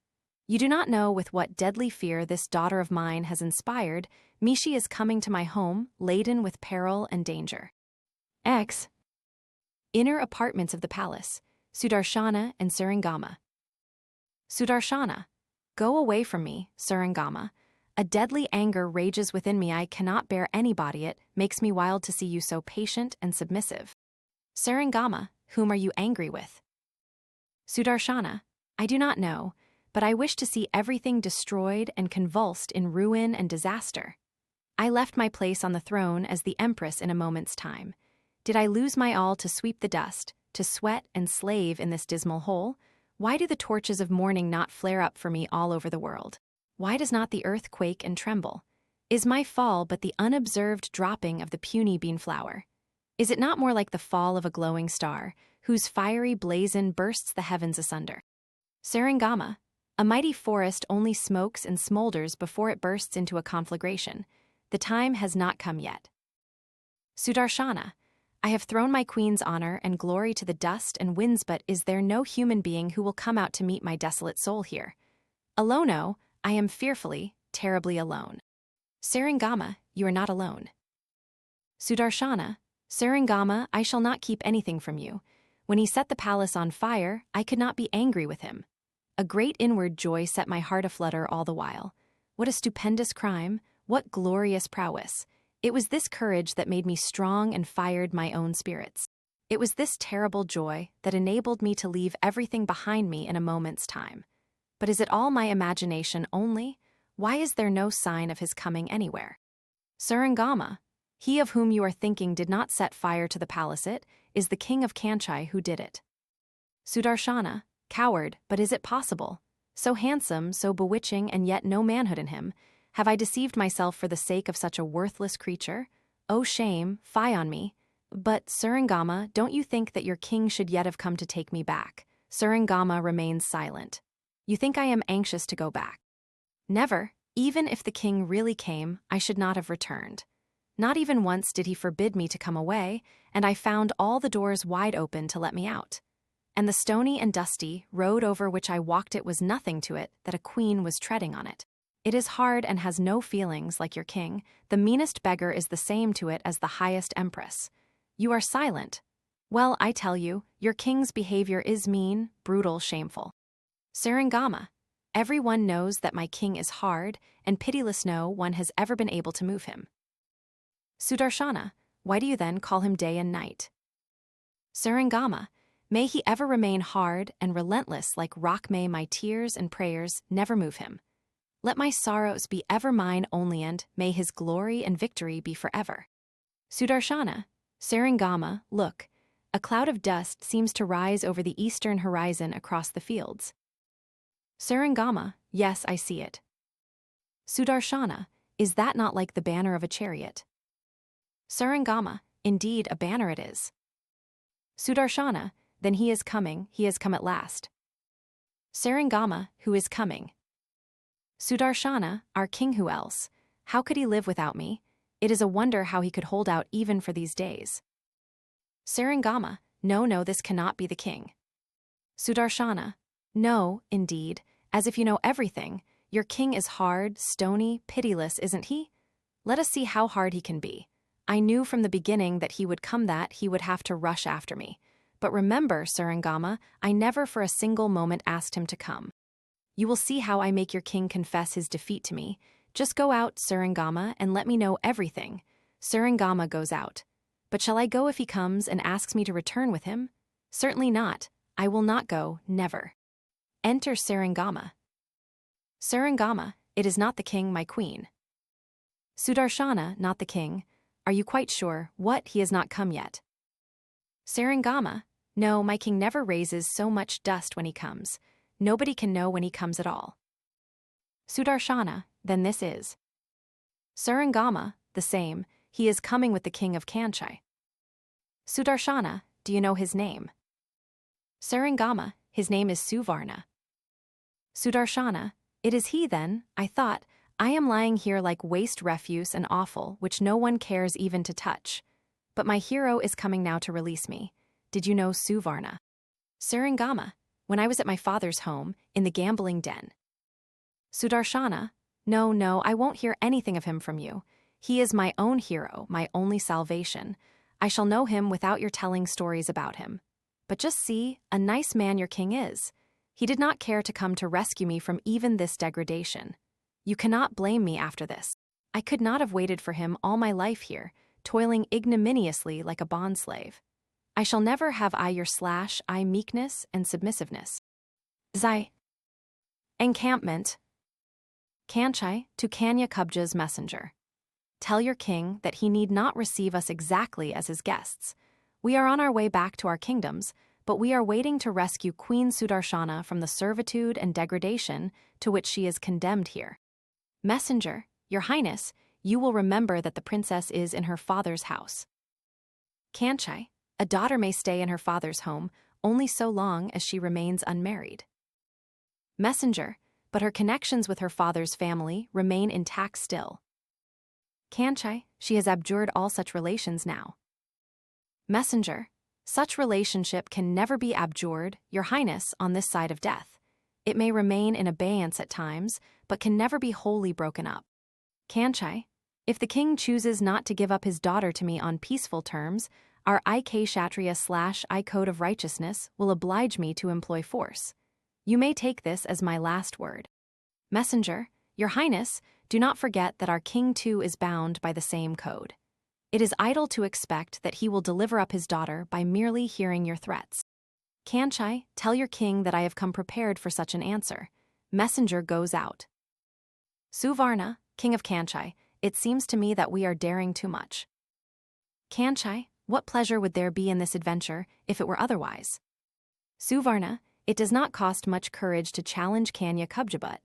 You do not know with what deadly fear this daughter of mine has inspired me. She is coming to my home, laden with peril and danger. X. Inner apartments of the palace, Sudarshana and Sarangama. Sudarshana, go away from me, Sarangama. A deadly anger rages within me. I cannot bear anybody. It makes me wild to see you so patient and submissive. Sarangama, whom are you angry with? Sudarshana, I do not know, but I wish to see everything destroyed and convulsed in ruin and disaster. I left my place on the throne as the empress in a moment's time. Did I lose my all to sweep the dust, to sweat and slave in this dismal hole? Why do the torches of mourning not flare up for me all over the world? Why does not the earth quake and tremble? Is my fall but the unobserved dropping of the puny bean flower? Is it not more like the fall of a glowing star, whose fiery blazon bursts the heavens asunder? Sarangama, a mighty forest only smokes and smolders before it bursts into a conflagration. The time has not come yet. Sudarshana, I have thrown my queen's honor and glory to the dust and winds, but is there no human being who will come out to meet my desolate soul here? Alono, I am fearfully, terribly alone. Sarangama, you are not alone. Sudarshana, Sarangama, I shall not keep anything from you. When he set the palace on fire, I could not be angry with him. A great inward joy set my heart aflutter all the while. What a stupendous crime, what glorious prowess. It was this courage that made me strong and fired my own spirits. It was this terrible joy that enabled me to leave everything behind me in a moment's time. But is it all my imagination only? Why is there no sign of his coming anywhere? Sarangama, he of whom you are thinking did not set fire to the palace. It is the king of Kanchai who did it. Sudarshana, coward, but is it possible? So handsome, so bewitching, and yet no manhood in him. Have I deceived myself for the sake of such a worthless creature? Oh shame, fie on me. But, Surangama, don't you think that your king should yet have come to take me back? Surangama remains silent. You think I am anxious to go back? Never. Even if the king really came, I should not have returned. Not even once did he forbid me to come away, and I found all the doors wide open to let me out. And the stony and dusty road over which I walked, it was nothing to it that a queen was treading on it. It is hard and has no feelings like your king. The meanest beggar is the same to it as the highest empress. You are silent. Well, I tell you, your king's behavior is mean, brutal, shameful. Surangama, everyone knows that my king is hard, and pitiless. No one has ever been able to move him. Sudarshana, why do you then call him day and night? Surangama, may he ever remain hard and relentless like rock. May my tears and prayers never move him. Let my sorrows be ever mine only, and may his glory and victory be forever. Sudarshana, Surangama, look, a cloud of dust seems to rise over the eastern horizon across the fields. Surangama, yes, I see it. Sudarshana, is that not like the banner of a chariot? Surangama, indeed a banner it is. Sudarshana, then he is coming, he has come at last. Surangama, who is coming? Sudarshana, our king. Who else? How could he live without me? It is a wonder how he could hold out even for these days. Surangama, no, this cannot be the king. Sudarshana, no, indeed, as if you know everything. Your king is hard, stony, pitiless, isn't he? Let us see how hard he can be. I knew from the beginning that he would come, that he would have to rush after me. But remember, Surangama, I never for a single moment asked him to come. You will see how I make your king confess his defeat to me. Just go out, Surangama, and let me know everything. Surangama goes out. But shall I go if he comes and asks me to return with him? Certainly not. I will not go, never. Enter Surangama. Surangama, it is not the king, my queen. Sudarshana, not the king. Are you quite sure? What, he has not come yet? Surangama, no, my king never raises so much dust when he comes. Nobody can know when he comes at all. Sudarshana, then this is. Surangama, the same, he is coming with the king of Kanchai. Sudarshana, do you know his name? Surangama, his name is Suvarna. Sudarshana, it is he then. I thought, I am lying here like waste refuse and offal, which no one cares even to touch. But my hero is coming now to release me. Did you know Suvarna? Surangama, when I was at my father's home, in the gambling den. Sudarshana, no, I won't hear anything of him from you. He is my own hero, my only salvation. I shall know him without your telling stories about him. But just see, a nice man your king is. He did not care to come to rescue me from even this degradation. You cannot blame me after this. I could not have waited for him all my life here, toiling ignominiously like a bondslave. I shall never have your meekness and submissiveness. Zai. Encampment. Kanchai, to Kanya Kubja's messenger. Tell your king that he need not receive us exactly as his guests. We are on our way back to our kingdoms, but we are waiting to rescue Queen Sudarshana from the servitude and degradation to which she is condemned here. Messenger, your highness, you will remember that the princess is in her father's house. Kanchai, a daughter may stay in her father's home only so long as she remains unmarried. Messenger, but her connections with her father's family remain intact still. Kanchai, she has abjured all such relations now. Messenger, such relationship can never be abjured, your highness, on this side of death. It may remain in abeyance at times, but can never be wholly broken up. Kanchai, if the king chooses not to give up his daughter to me on peaceful terms, our Ik Kshatriya / Code of Righteousness will oblige me to employ force. You may take this as my last word. Messenger, your highness, do not forget that our king too is bound by the same code. It is idle to expect that he will deliver up his daughter by merely hearing your threats. Kanchai, tell your king that I have come prepared for such an answer. Messenger goes out. Suvarna, king of Kanchai, it seems to me that we are daring too much. Kanchai, what pleasure would there be in this adventure if it were otherwise? Suvarna, it does not cost much courage to challenge Kanya Kubjabat.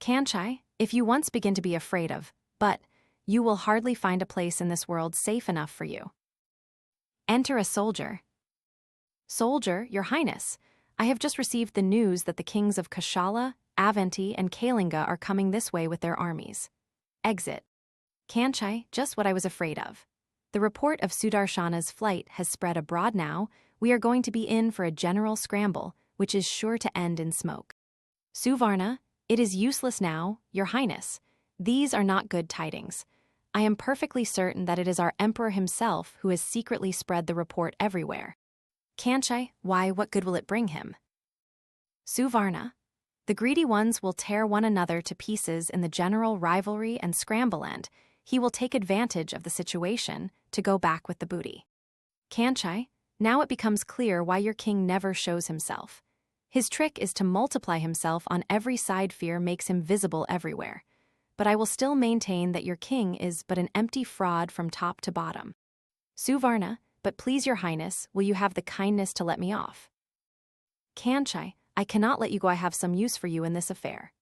Kanchai, if you once begin to be afraid of, but you will hardly find a place in this world safe enough for you. Enter a soldier. Soldier, Your Highness, I have just received the news that the kings of Kashala, Avanti, and Kalinga are coming this way with their armies. Exit. Kanchai, just what I was afraid of. The report of Sudarshana's flight has spread abroad now. We are going to be in for a general scramble, which is sure to end in smoke. Suvarna, it is useless now, Your Highness. These are not good tidings. I am perfectly certain that it is our emperor himself who has secretly spread the report everywhere. Kanchai, why, what good will it bring him? Suvarna, the greedy ones will tear one another to pieces in the general rivalry and scramble, and he will take advantage of the situation to go back with the booty. Kanchai, now it becomes clear why your king never shows himself. His trick is to multiply himself on every side. Fear makes him visible everywhere. But I will still maintain that your king is but an empty fraud from top to bottom. Suvarna, but please, Your Highness, will you have the kindness to let me off? Kanchai, I cannot let you go. I have some use for you in this affair.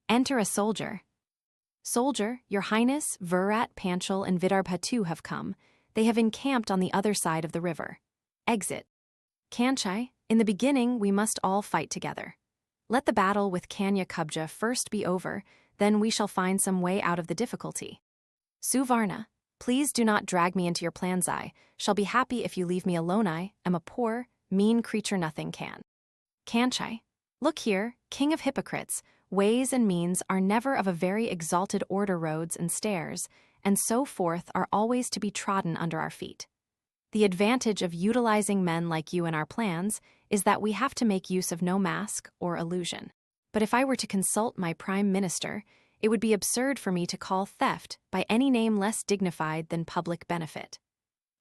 Enter a soldier. Soldier, Your Highness, Virat, Panchal, and Vidarbha have come. They have encamped on the other side of the river. Exit. Kanchai, in the beginning we must all fight together. Let the battle with Kanya Kubja first be over, then we shall find some way out of the difficulty. Suvarna, please do not drag me into your plans. I shall be happy if you leave me alone. I am a poor, mean creature, nothing can. Kanchai, look here, king of hypocrites, ways and means are never of a very exalted order. Roads and stairs, and so forth, are always to be trodden under our feet. The advantage of utilizing men like you in our plans is that we have to make use of no mask or illusion. But if I were to consult my prime minister, it would be absurd for me to call theft by any name less dignified than public benefit.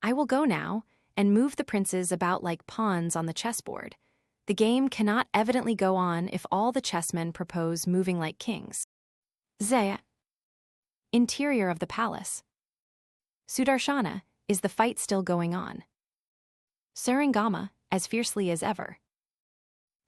I will go now and move the princes about like pawns on the chessboard. The game cannot evidently go on if all the chessmen propose moving like kings. Zaya. Interior of the palace. Sudarshana, is the fight still going on? Sarangama, as fiercely as ever.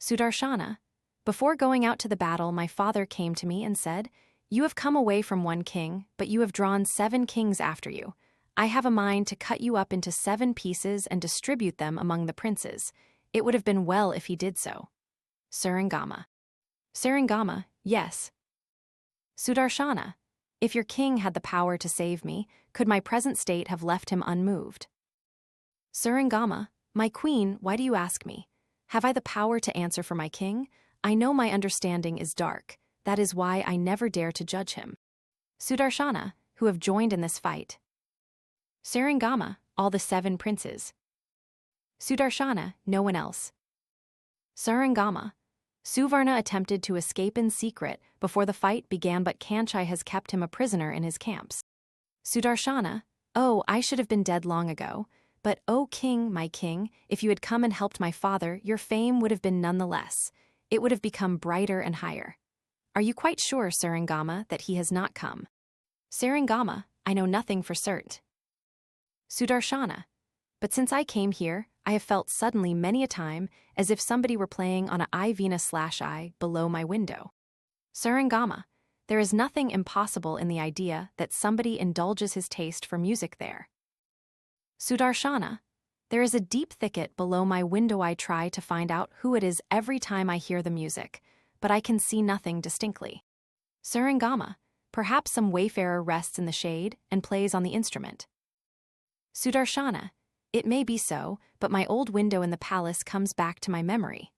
Sudarshana, before going out to the battle, my father came to me and said, "You have come away from one king, but you have drawn 7 kings after you. I have a mind to cut you up into 7 pieces and distribute them among the princes. It would have been well if he did so." Sarangama. Sarangama, yes. Sudarshana, if your king had the power to save me, could my present state have left him unmoved? Sarangama, my queen, why do you ask me? Have I the power to answer for my king? I know my understanding is dark. That is why I never dare to judge him. Sudarshana, who have joined in this fight? Sarangama, all the 7 princes. Sudarshana, no one else. Sarangama, Suvarna attempted to escape in secret before the fight began, but Kanchai has kept him a prisoner in his camps. Sudarshana, oh, I should have been dead long ago. But, O king, my king, if you had come and helped my father, your fame would have been none the less. It would have become brighter and higher. Are you quite sure, Sarangama, that he has not come? Sarangama, I know nothing for cert. Sudarshana, but since I came here, I have felt suddenly many a time as if somebody were playing on a I-Vina/I below my window. Sarangama, there is nothing impossible in the idea that somebody indulges his taste for music there. Sudarshana, there is a deep thicket below my window. I try to find out who it is every time I hear the music, but I can see nothing distinctly. Sarangama, perhaps some wayfarer rests in the shade and plays on the instrument. Sudarshana, it may be so, but my old window in the palace comes back to my memory.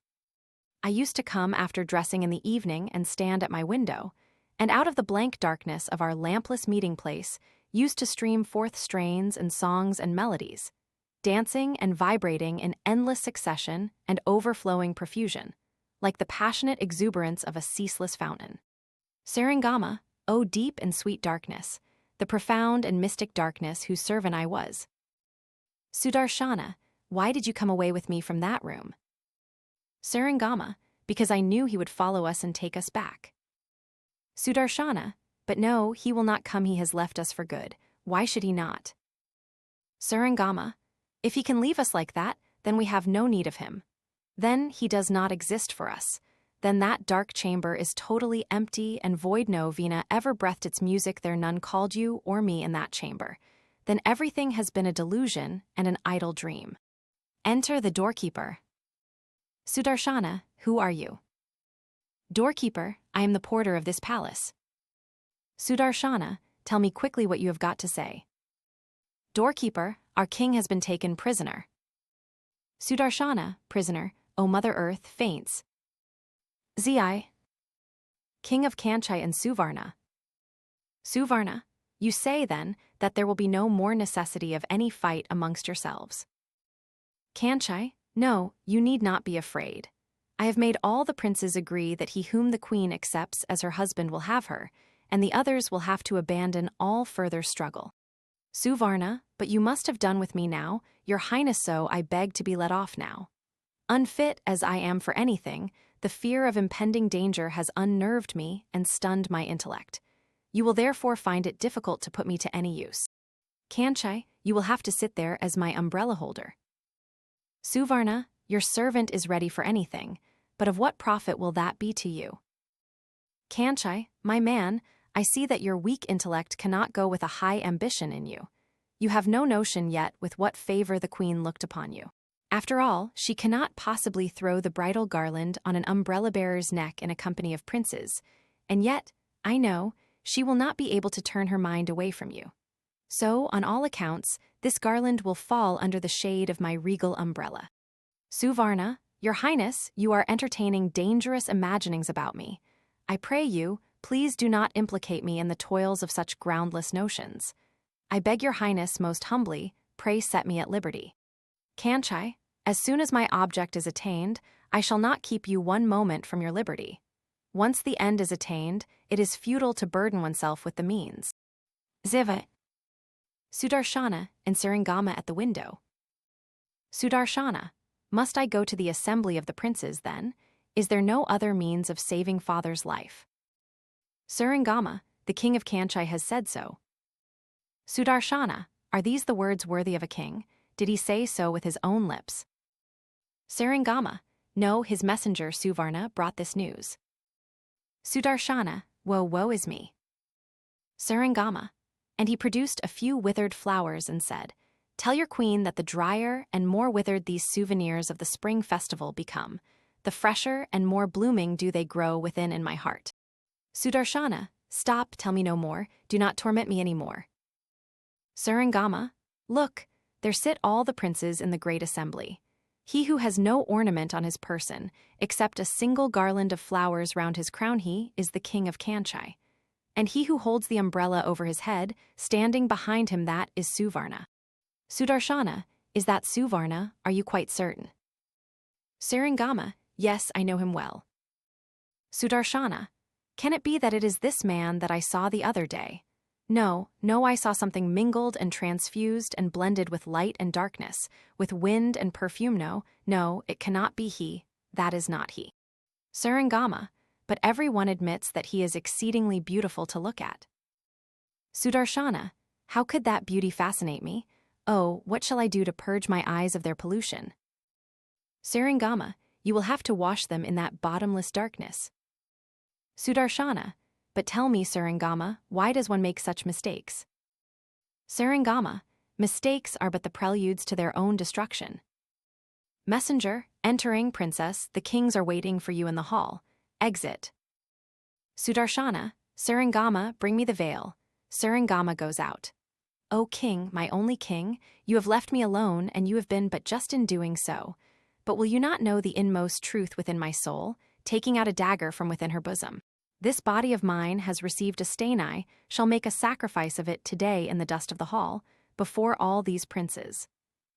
I used to come after dressing in the evening and stand at my window, and out of the blank darkness of our lampless meeting place used to stream forth strains and songs and melodies, dancing and vibrating in endless succession and overflowing profusion, like the passionate exuberance of a ceaseless fountain. Sarangama, O deep and sweet darkness, the profound and mystic darkness whose servant I was. Sudarshana, why did you come away with me from that room? Sarangama, because I knew he would follow us and take us back. Sudarshana, but no, he will not come. He has left us for good. Why should he not? Sarangama, if he can leave us like that, then we have no need of him. then he does not exist for us. Then that dark chamber is totally empty and void. No Vina ever breathed its music there, none called you or me in that chamber. Then everything has been a delusion and an idle dream. Enter the doorkeeper. Sudarshana, who are you? Doorkeeper, I am the porter of this palace. Sudarshana, tell me quickly what you have got to say. Doorkeeper, our king has been taken prisoner. Sudarshana, prisoner, O Mother Earth, faints. Zi, king of Kanchai and Suvarna. Suvarna, you say then that there will be no more necessity of any fight amongst yourselves. Kanchai, no, you need not be afraid. I have made all the princes agree that he whom the queen accepts as her husband will have her, and the others will have to abandon all further struggle. Suvarna, but you must have done with me now, your highness, so I beg to be let off now. Unfit as I am for anything, the fear of impending danger has unnerved me and stunned my intellect. You will therefore find it difficult to put me to any use. Kanchai, you will have to sit there as my umbrella holder. Suvarna, your servant is ready for anything, but of what profit will that be to you? Kanchai, my man, I see that your weak intellect cannot go with a high ambition in you. You have no notion yet with what favor the queen looked upon you. After all, she cannot possibly throw the bridal garland on an umbrella-bearer's neck in a company of princes, and yet, I know, she will not be able to turn her mind away from you. So, on all accounts, this garland will fall under the shade of my regal umbrella. Suvarna, your highness, you are entertaining dangerous imaginings about me. I pray you, please do not implicate me in the toils of such groundless notions. I beg your highness most humbly, pray set me at liberty. Kanchai, as soon as my object is attained, I shall not keep you one moment from your liberty. Once the end is attained, it is futile to burden oneself with the means. Ziva. Sudarshana and Saringama at the window. Sudarshana, must I go to the assembly of the princes then? Is there no other means of saving father's life? Saringama, the king of Kanchai has said so. Sudarshana, are these the words worthy of a king? Did he say so with his own lips? Saringama, no, his messenger Suvarna brought this news. Sudarshana, woe is me. Saringama, and he produced a few withered flowers and said, tell your queen that the drier and more withered these souvenirs of the spring festival become, the fresher and more blooming do they grow within in my heart. Sudarshana, stop, tell me no more, do not torment me any more. Saringama, look, there sit all the princes in the great assembly. He who has no ornament on his person, except a single garland of flowers round his crown, he is the king of Kanchai. And he who holds the umbrella over his head, standing behind him, that is Suvarna. Sudarshana, is that Suvarna, are you quite certain? Saringama, yes, I know him well. Sudarshana, can it be that it is this man that I saw the other day? No, I saw something mingled and transfused and blended with light and darkness, with wind and perfume. No, it cannot be he, that is not he. Saringama, but every one admits that he is exceedingly beautiful to look at. Sudarshana, how could that beauty fascinate me? Oh, what shall I do to purge my eyes of their pollution? Saringama, you will have to wash them in that bottomless darkness. Sudarshana, but tell me, Saringama, why does one make such mistakes? Saringama, mistakes are but the preludes to their own destruction. Messenger, entering, princess, the kings are waiting for you in the hall. Exit. Sudarshana, Saringama, bring me the veil. Saringama goes out. O king, my only king, you have left me alone, and you have been but just in doing so. But will you not know the inmost truth within my soul, taking out a dagger from within her bosom? This body of mine has received a stain. I shall make a sacrifice of it today in the dust of the hall, before all these princes.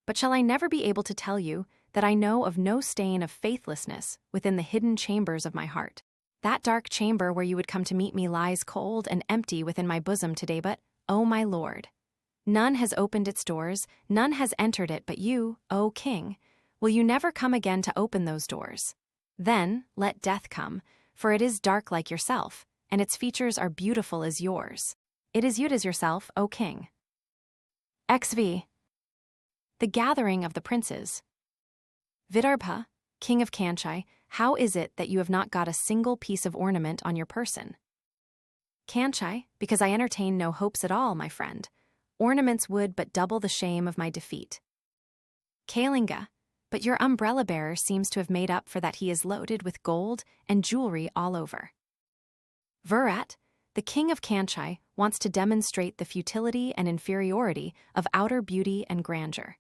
But shall I never be able to tell you that I know of no stain of faithlessness within the hidden chambers of my heart? That dark chamber where you would come to meet me lies cold and empty within my bosom today, but, O my lord, none has opened its doors, none has entered it but you, O king. Will you never come again to open those doors? Then let death come, for it is dark like yourself, and its features are beautiful as yours. It is you as yourself, O king. XV. The gathering of the princes. Vidarbha, King of Kanchai, how is it that you have not got a single piece of ornament on your person? Kanchai, because I entertain no hopes at all, my friend. Ornaments would but double the shame of my defeat. Kalinga, but your umbrella-bearer seems to have made up for that. He is loaded with gold and jewelry all over. Virat, the king of Kanchai, wants to demonstrate the futility and inferiority of outer beauty and grandeur.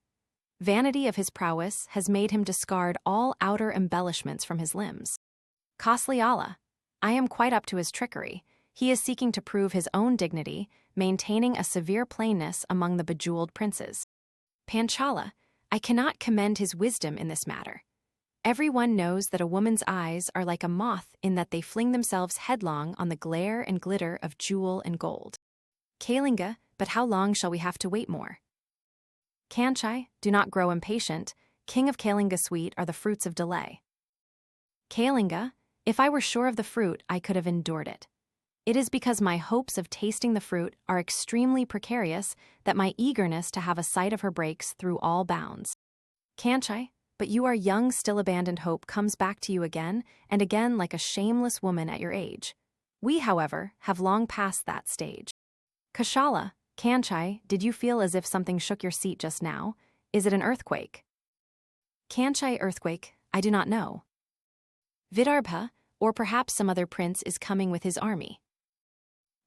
Vanity of his prowess has made him discard all outer embellishments from his limbs. Kosliala, I am quite up to his trickery. He is seeking to prove his own dignity, maintaining a severe plainness among the bejeweled princes. Panchala, I cannot commend his wisdom in this matter. Everyone knows that a woman's eyes are like a moth in that they fling themselves headlong on the glare and glitter of jewel and gold. Kalinga, but how long shall we have to wait more? Kanchai, do not grow impatient. King of Kalinga, sweet are the fruits of delay. Kalinga, if I were sure of the fruit, I could have endured it. It is because my hopes of tasting the fruit are extremely precarious that my eagerness to have a sight of her breaks through all bounds. Kanchai, but you are young, still abandoned hope comes back to you again and again like a shameless woman at your age. We, however, have long passed that stage. Kashala, Kanchai, did you feel as if something shook your seat just now? Is it an earthquake? Kanchai, earthquake, I do not know. Vidarbha, or perhaps some other prince is coming with his army.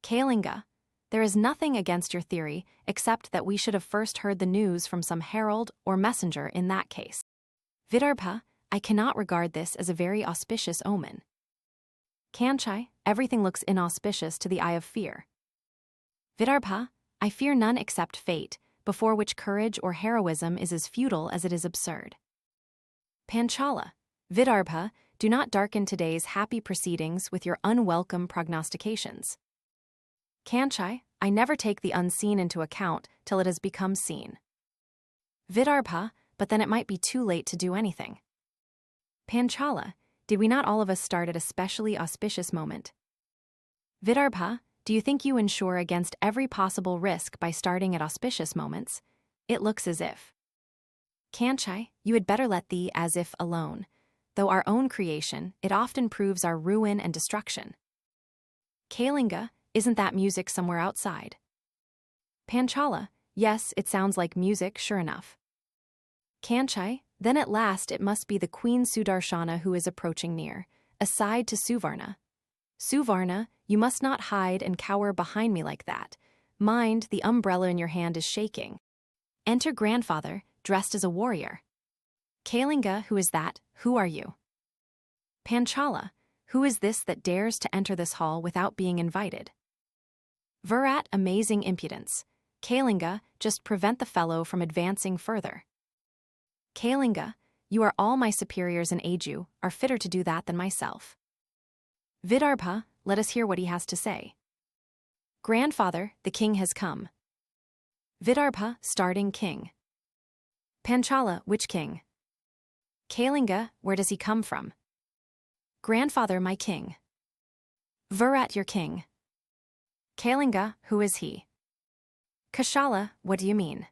Kalinga, there is nothing against your theory except that we should have first heard the news from some herald or messenger in that case. Vidarbha, I cannot regard this as a very auspicious omen. Kanchai, everything looks inauspicious to the eye of fear. Vidarbha, I fear none except fate, before which courage or heroism is as futile as it is absurd. Panchala, Vidarbha, do not darken today's happy proceedings with your unwelcome prognostications. Kanchai, I never take the unseen into account till it has become seen. Vidarbha, but then it might be too late to do anything. Panchala, did we not all of us start at a specially auspicious moment? Vidarbha, do you think you insure against every possible risk by starting at auspicious moments? It looks as if. Kanchai, you had better let the as if alone. Though our own creation, it often proves our ruin and destruction. Kalinga, isn't that music somewhere outside? Panchala, yes, it sounds like music, sure enough. Kanchai, then at last it must be the Queen Sudarshana who is approaching near. Aside to Suvarna. Suvarna, you must not hide and cower behind me like that. Mind, the umbrella in your hand is shaking. Enter grandfather, dressed as a warrior. Kalinga, who is that? Who are you? Panchala, who is this that dares to enter this hall without being invited? Virat, amazing impudence. Kalinga, just prevent the fellow from advancing further. Kalinga, you are all my superiors in age, you are fitter to do that than myself. Vidarbha, let us hear what he has to say. Grandfather, the king has come. Vidarbha, starting king. Panchala, which king? Kalinga, where does he come from? Grandfather, my king. Virat, your king. Kalinga, who is he? Kashala, what do you mean?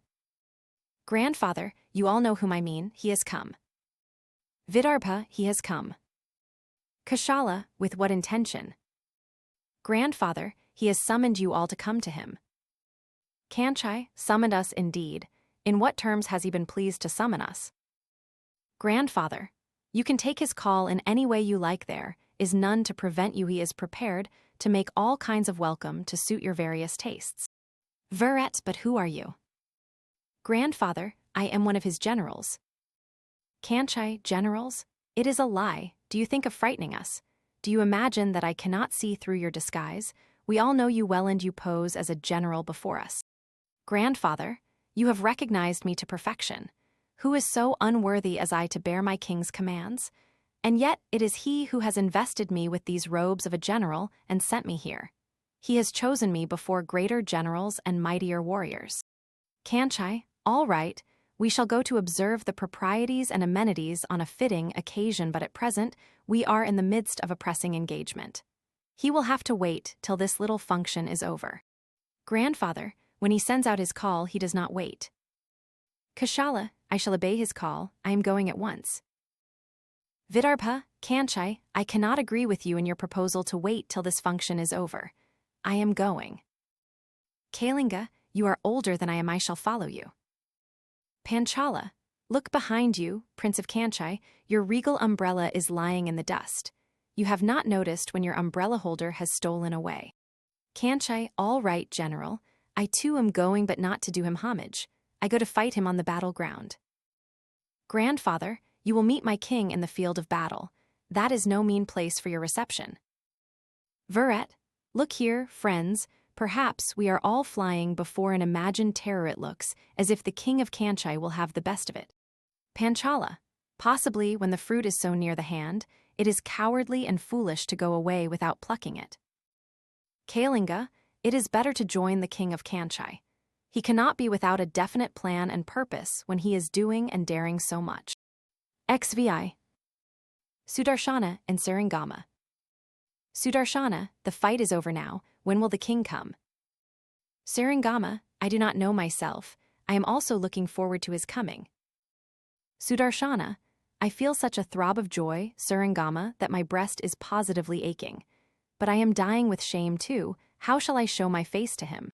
Grandfather, you all know whom I mean, he has come. Vidarbha, he has come. Kashala, with what intention? Grandfather, he has summoned you all to come to him. Kanchai, summoned us indeed. In what terms has he been pleased to summon us? Grandfather, you can take his call in any way you like, there is none to prevent you. He is prepared to make all kinds of welcome to suit your various tastes. Virat, but who are you? Grandfather, I am one of his generals. Kanchai, generals? It is a lie. Do you think of frightening us? Do you imagine that I cannot see through your disguise? We all know you well and you pose as a general before us. Grandfather, you have recognized me to perfection. Who is so unworthy as I to bear my king's commands? And yet it is he who has invested me with these robes of a general and sent me here. He has chosen me before greater generals and mightier warriors. Kanchai, all right, we shall go to observe the proprieties and amenities on a fitting occasion, but at present we are in the midst of a pressing engagement. He will have to wait till this little function is over. Grandfather, when he sends out his call, he does not wait. Kashala, I shall obey his call, I am going at once. Vidarpa, Kanchai, I cannot agree with you in your proposal to wait till this function is over. I am going. Kalinga, you are older than I am, I shall follow you. Panchala, look behind you, Prince of Kanchai, your regal umbrella is lying in the dust. You have not noticed when your umbrella holder has stolen away. Kanchai, all right, General. I too am going, but not to do him homage. I go to fight him on the battleground. Grandfather, you will meet my king in the field of battle. That is no mean place for your reception. Virat, look here, friends, perhaps we are all flying before an imagined terror. It looks as if the king of Kanchai will have the best of it. Panchala, possibly when the fruit is so near the hand, it is cowardly and foolish to go away without plucking it. Kalinga, it is better to join the king of Kanchai. He cannot be without a definite plan and purpose when he is doing and daring so much. XVI. Sudarshana and Saringama. Sudarshana, the fight is over now. When will the king come? Saringama, I do not know myself. I am also looking forward to his coming. Sudarshana, I feel such a throb of joy, Saringama, that my breast is positively aching. But I am dying with shame too. How shall I show my face to him?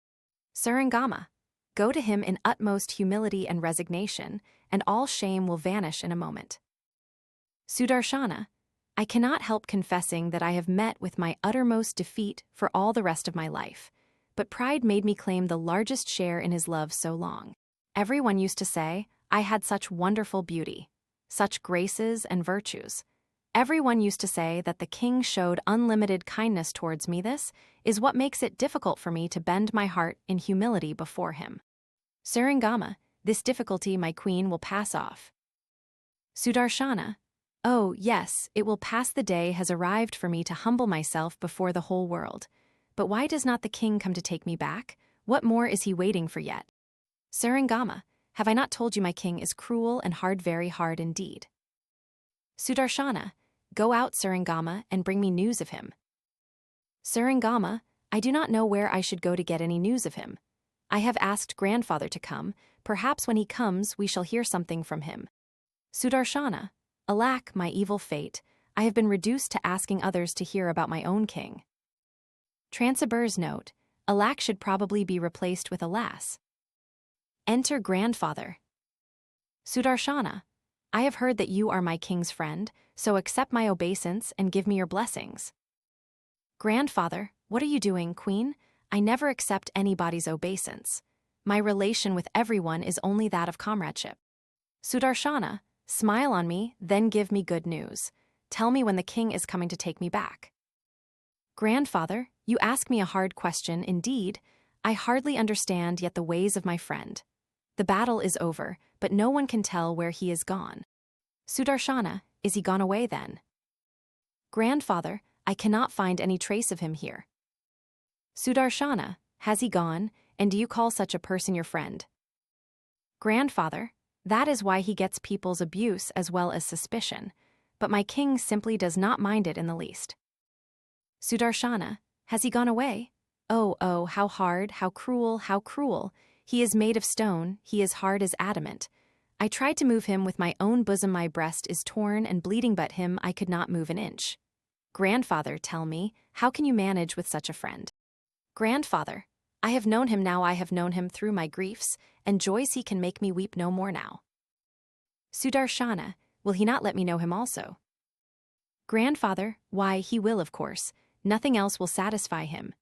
Saringama, go to him in utmost humility and resignation, and all shame will vanish in a moment. Sudarshana, I cannot help confessing that I have met with my uttermost defeat for all the rest of my life, but pride made me claim the largest share in his love so long. Everyone used to say, I had such wonderful beauty, such graces and virtues. Everyone used to say that the king showed unlimited kindness towards me. This is what makes it difficult for me to bend my heart in humility before him. Saringama, this difficulty my queen will pass off. Sudarshana, oh yes, it will pass. The day has arrived for me to humble myself before the whole world. But why does not the king come to take me back? What more is he waiting for yet? Saringama, have I not told you my king is cruel and hard, very hard indeed? Sudarshana, go out, Saringama, and bring me news of him. Saringama, I do not know where I should go to get any news of him. I have asked grandfather to come. Perhaps when he comes we shall hear something from him. Sudarshana, alack, my evil fate, I have been reduced to asking others to hear about my own king. Transiber's note, alack should probably be replaced with alas. Enter grandfather. Sudarshana, I have heard that you are my king's friend, so accept my obeisance and give me your blessings. Grandfather, what are you doing, queen? I never accept anybody's obeisance. My relation with everyone is only that of comradeship. Sudarshana, smile on me, then give me good news. Tell me when the king is coming to take me back. Grandfather, you ask me a hard question indeed. I hardly understand yet the ways of my friend. The battle is over, but no one can tell where he is gone. Sudarshana, is he gone away then? Grandfather, I cannot find any trace of him here. Sudarshana, has he gone, and do you call such a person your friend? Grandfather, that is why he gets people's abuse as well as suspicion, but my king simply does not mind it in the least. Sudarshana, has he gone away? Oh, how hard, how cruel, how cruel. He is made of stone, he is hard as adamant. I tried to move him with my own bosom, my breast is torn and bleeding, but him I could not move an inch. Grandfather, tell me, how can you manage with such a friend? Grandfather, I have known him now, I have known him through my griefs, and joys he can make me weep no more now. Sudarshana, will he not let me know him also? Grandfather, why, he will of course, nothing else will satisfy him.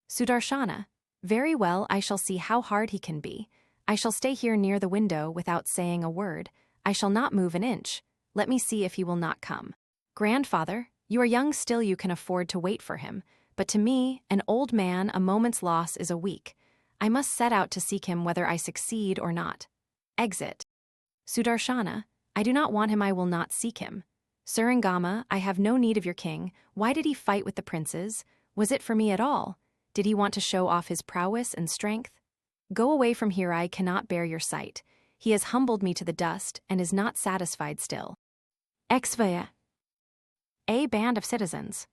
Sudarshana, very well, I shall see how hard he can be. I shall stay here near the window without saying a word. I shall not move an inch. Let me see if he will not come. Grandfather, you are young still, you can afford to wait for him. But to me, an old man, a moment's loss is a week. I must set out to seek him whether I succeed or not. Exit. Sudarshana, I do not want him, I will not seek him. Saringama, I have no need of your king. Why did he fight with the princes? Was it for me at all? Did he want to show off his prowess and strength? Go away from here, I cannot bear your sight. He has humbled me to the dust and is not satisfied still. Exvaya. A band of citizens.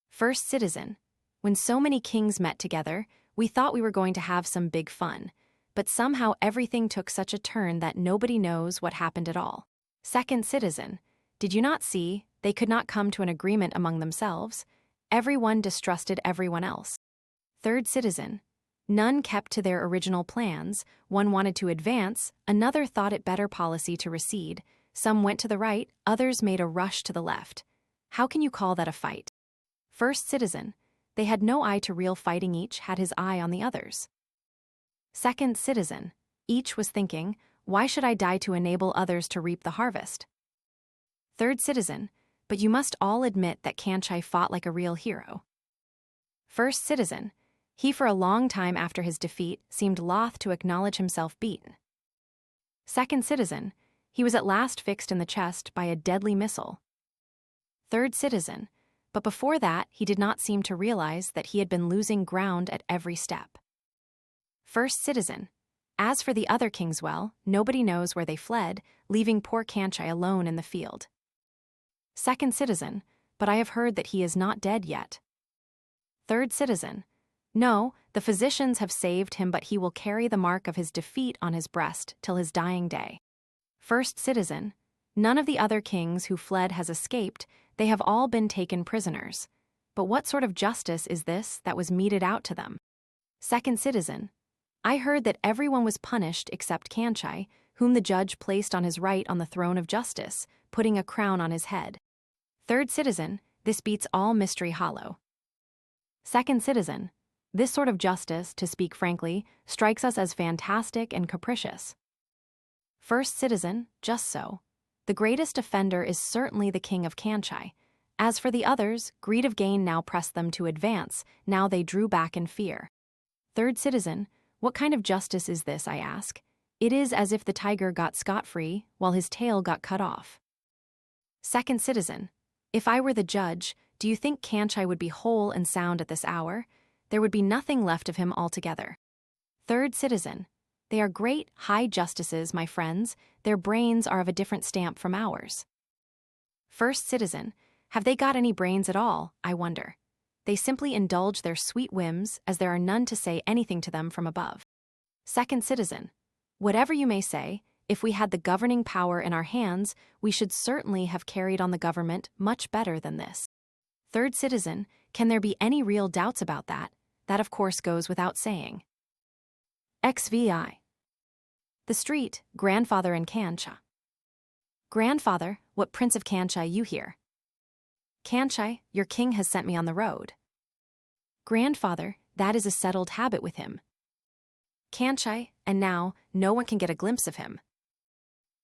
First citizen. When so many kings met together, we thought we were going to have some big fun, but somehow everything took such a turn that nobody knows what happened at all. Second citizen. Did you not see? They could not come to an agreement among themselves. Everyone distrusted everyone else. Third citizen. None kept to their original plans. One wanted to advance, another thought it better policy to recede. Some went to the right, others made a rush to the left. How can you call that a fight? First citizen. They had no eye to real fighting, each had his eye on the others. Second citizen. Each was thinking, why should I die to enable others to reap the harvest? Third citizen. But you must all admit that Kanchai fought like a real hero. First citizen. He for a long time after his defeat seemed loth to acknowledge himself beaten. Second citizen. He was at last fixed in the chest by a deadly missile. Third citizen. But before that he did not seem to realize that he had been losing ground at every step. First citizen. As for the other kings, well, nobody knows where they fled, leaving poor Kanchai alone in the field. Second citizen. But I have heard that he is not dead yet. Third citizen. No, the physicians have saved him, but he will carry the mark of his defeat on his breast till his dying day. First citizen. None of the other kings who fled has escaped, they have all been taken prisoners. But what sort of justice is this that was meted out to them? Second citizen. I heard that everyone was punished except Kanchai, whom the judge placed on his right on the throne of justice, putting a crown on his head. Third citizen. This beats all mystery hollow. Second citizen. This sort of justice, to speak frankly, strikes us as fantastic and capricious. First citizen. Just so. The greatest offender is certainly the king of Kanchai. As for the others, greed of gain now pressed them to advance, now they drew back in fear. Third citizen. What kind of justice is this, I ask? It is as if the tiger got scot-free, while his tail got cut off. Second citizen. If I were the judge, do you think Kanchai would be whole and sound at this hour? There would be nothing left of him altogether. Third citizen. They are great, high justices, my friends. Their brains are of a different stamp from ours. First citizen. Have they got any brains at all, I wonder? They simply indulge their sweet whims, as there are none to say anything to them from above. Second citizen. Whatever you may say, if we had the governing power in our hands, we should certainly have carried on the government much better than this. Third citizen. Can there be any real doubts about that? That of course goes without saying. XVI. The street, grandfather and Kanchai. Grandfather, what prince of Kanchai you here? Kanchai, your king has sent me on the road. Grandfather, that is a settled habit with him. Kanchai, and now, no one can get a glimpse of him.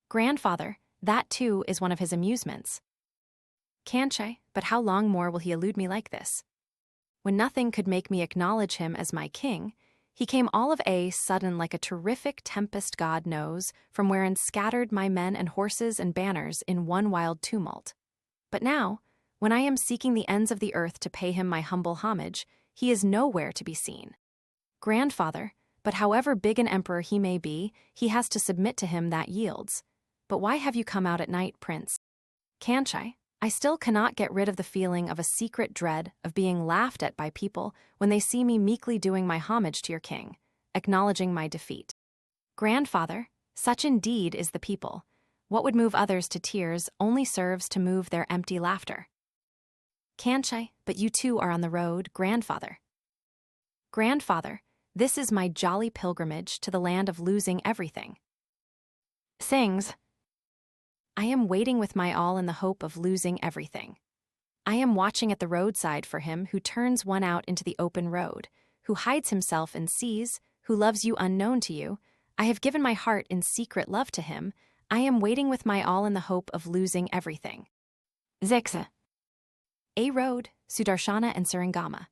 Grandfather, that too is one of his amusements. Kanchai, but how long more will he elude me like this? When nothing could make me acknowledge him as my king, he came all of a sudden like a terrific tempest God knows, from wherein scattered my men and horses and banners in one wild tumult. But now, when I am seeking the ends of the earth to pay him my humble homage, he is nowhere to be seen. Grandfather, but however big an emperor he may be, he has to submit to him that yields. But why have you come out at night, prince? Kanchai, I still cannot get rid of the feeling of a secret dread of being laughed at by people when they see me meekly doing my homage to your king, acknowledging my defeat. Grandfather, such indeed is the people. What would move others to tears only serves to move their empty laughter. Kanchai, but you too are on the road, grandfather. Grandfather, this is my jolly pilgrimage to the land of losing everything. Sings. I am waiting with my all in the hope of losing everything. I am watching at the roadside for him who turns one out into the open road, who hides himself and sees, who loves you unknown to you. I have given my heart in secret love to him. I am waiting with my all in the hope of losing everything. Zixa. A road, Sudarshana and Surangama.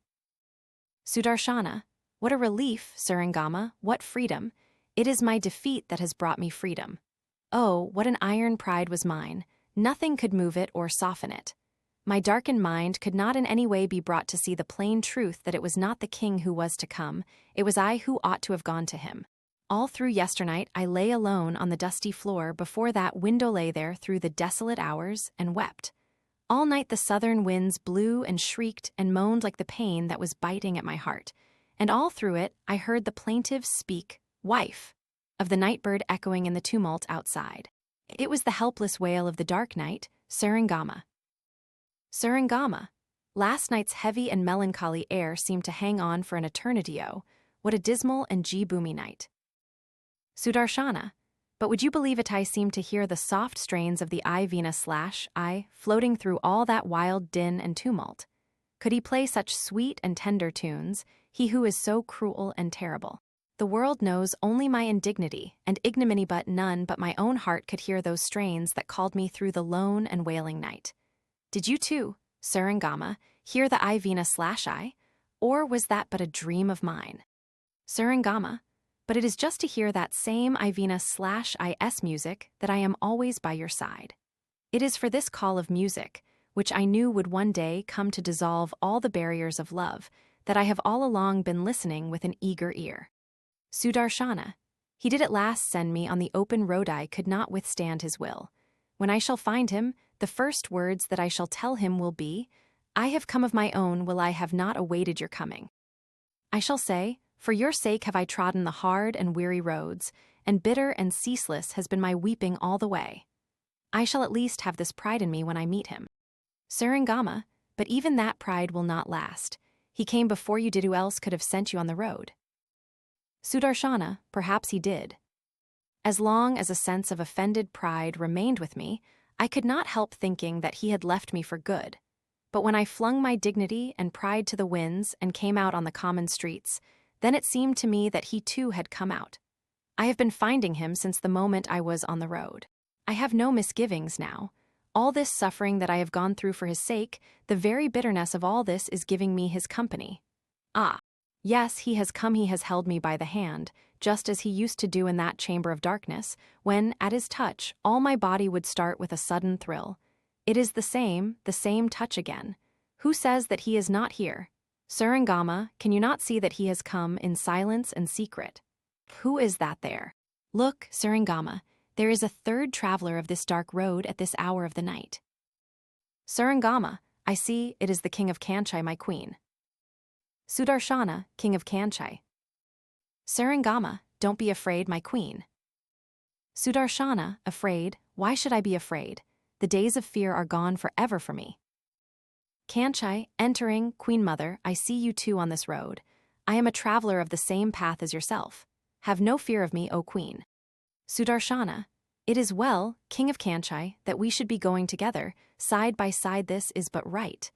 Sudarshana, what a relief, Surangama, what freedom. It is my defeat that has brought me freedom. Oh, what an iron pride was mine. Nothing could move it or soften it. My darkened mind could not in any way be brought to see the plain truth that it was not the king who was to come, it was I who ought to have gone to him. All through yesternight I lay alone on the dusty floor before that window lay there through the desolate hours and wept. All night the southern winds blew and shrieked and moaned like the pain that was biting at my heart, and all through it I heard the plaintive speak, wife, of the night bird echoing in the tumult outside. It was the helpless wail of the dark night, Surangama. Surangama. Last night's heavy and melancholy air seemed to hang on for an eternity. Oh, what a dismal and boomy night. Sudarshana. But would you believe it, I seemed to hear the soft strains of the I floating through all that wild din and tumult. Could he play such sweet and tender tunes, he who is so cruel and terrible? The world knows only my indignity and ignominy, but none but my own heart could hear those strains that called me through the lone and wailing night. Did you too, Surangama, hear the I, or was that but a dream of mine? Surangama. But it is just to hear that same I/is music that I am always by your side. It is for this call of music, which I knew would one day come to dissolve all the barriers of love, that I have all along been listening with an eager ear. Sudarshana. He did at last send me on the open road. I could not withstand his will. When I shall find him, the first words that I shall tell him will be, I have come of my own, will I have not awaited your coming. I shall say, for your sake have I trodden the hard and weary roads, and bitter and ceaseless has been my weeping all the way. I shall at least have this pride in me when I meet him. Surangama, but even that pride will not last. He came before you did. Who else could have sent you on the road? Sudarshana, perhaps he did. As long as a sense of offended pride remained with me, I could not help thinking that he had left me for good. But when I flung my dignity and pride to the winds and came out on the common streets, then it seemed to me that he too had come out. I have been finding him since the moment I was on the road. I have no misgivings now. All this suffering that I have gone through for his sake, the very bitterness of all this is giving me his company. Ah, yes, he has come, he has held me by the hand, just as he used to do in that chamber of darkness, when, at his touch, all my body would start with a sudden thrill. It is the same touch again. Who says that he is not here? Surangama, can you not see that he has come in silence and secret? Who is that there? Look, Surangama, there is a third traveler of this dark road at this hour of the night. Surangama, I see, it is the king of Kanchai, my queen. Sudarshana, king of Kanchai. Surangama, don't be afraid, my queen. Sudarshana, afraid? Why should I be afraid? The days of fear are gone forever for me. Kanchai, entering, Queen Mother, I see you too on this road. I am a traveler of the same path as yourself. Have no fear of me, O Queen. Sudarshana, it is well, King of Kanchai, that we should be going together, side by side. This is but right.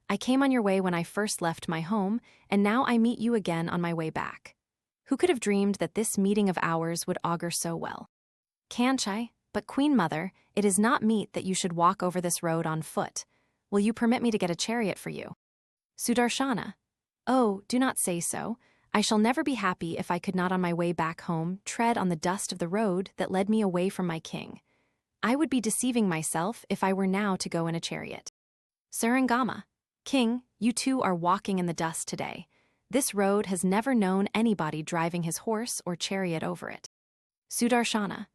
I came on your way when I first left my home, and now I meet you again on my way back. Who could have dreamed that this meeting of ours would augur so well? Kanchai, but Queen Mother, it is not meet that you should walk over this road on foot. Will you permit me to get a chariot for you? Sudarshana, oh, do not say so. I shall never be happy if I could not on my way back home tread on the dust of the road that led me away from my king. I would be deceiving myself if I were now to go in a chariot. Surangama, King, you too are walking in the dust today. This road has never known anybody driving his horse or chariot over it. Sudarshana,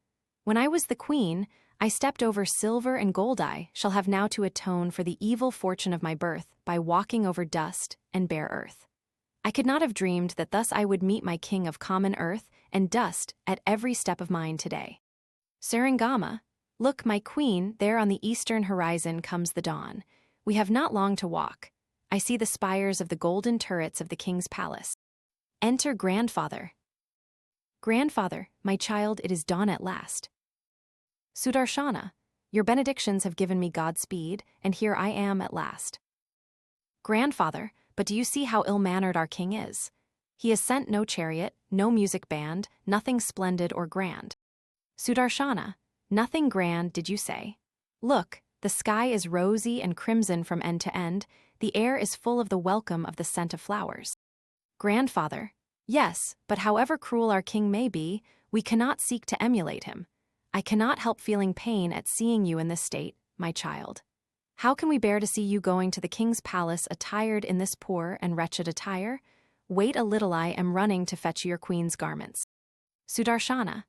when I was the queen, I stepped over silver and gold. I shall have now to atone for the evil fortune of my birth by walking over dust and bare earth. I could not have dreamed that thus I would meet my king of common earth and dust at every step of mine today. Surangama, look, my queen, there on the eastern horizon comes the dawn. We have not long to walk. I see the spires of the golden turrets of the king's palace. Enter grandfather. Grandfather, my child, it is dawn at last. Sudarshana, your benedictions have given me Godspeed, and here I am at last. Grandfather, but do you see how ill-mannered our king is? He has sent no chariot, no music band, nothing splendid or grand. Sudarshana, nothing grand, did you say? Look, the sky is rosy and crimson from end to end, the air is full of the welcome of the scent of flowers. Grandfather, yes, but however cruel our king may be, we cannot seek to emulate him. I cannot help feeling pain at seeing you in this state, my child. How can we bear to see you going to the king's palace attired in this poor and wretched attire? Wait a little, I am running to fetch your queen's garments. Sudarshana,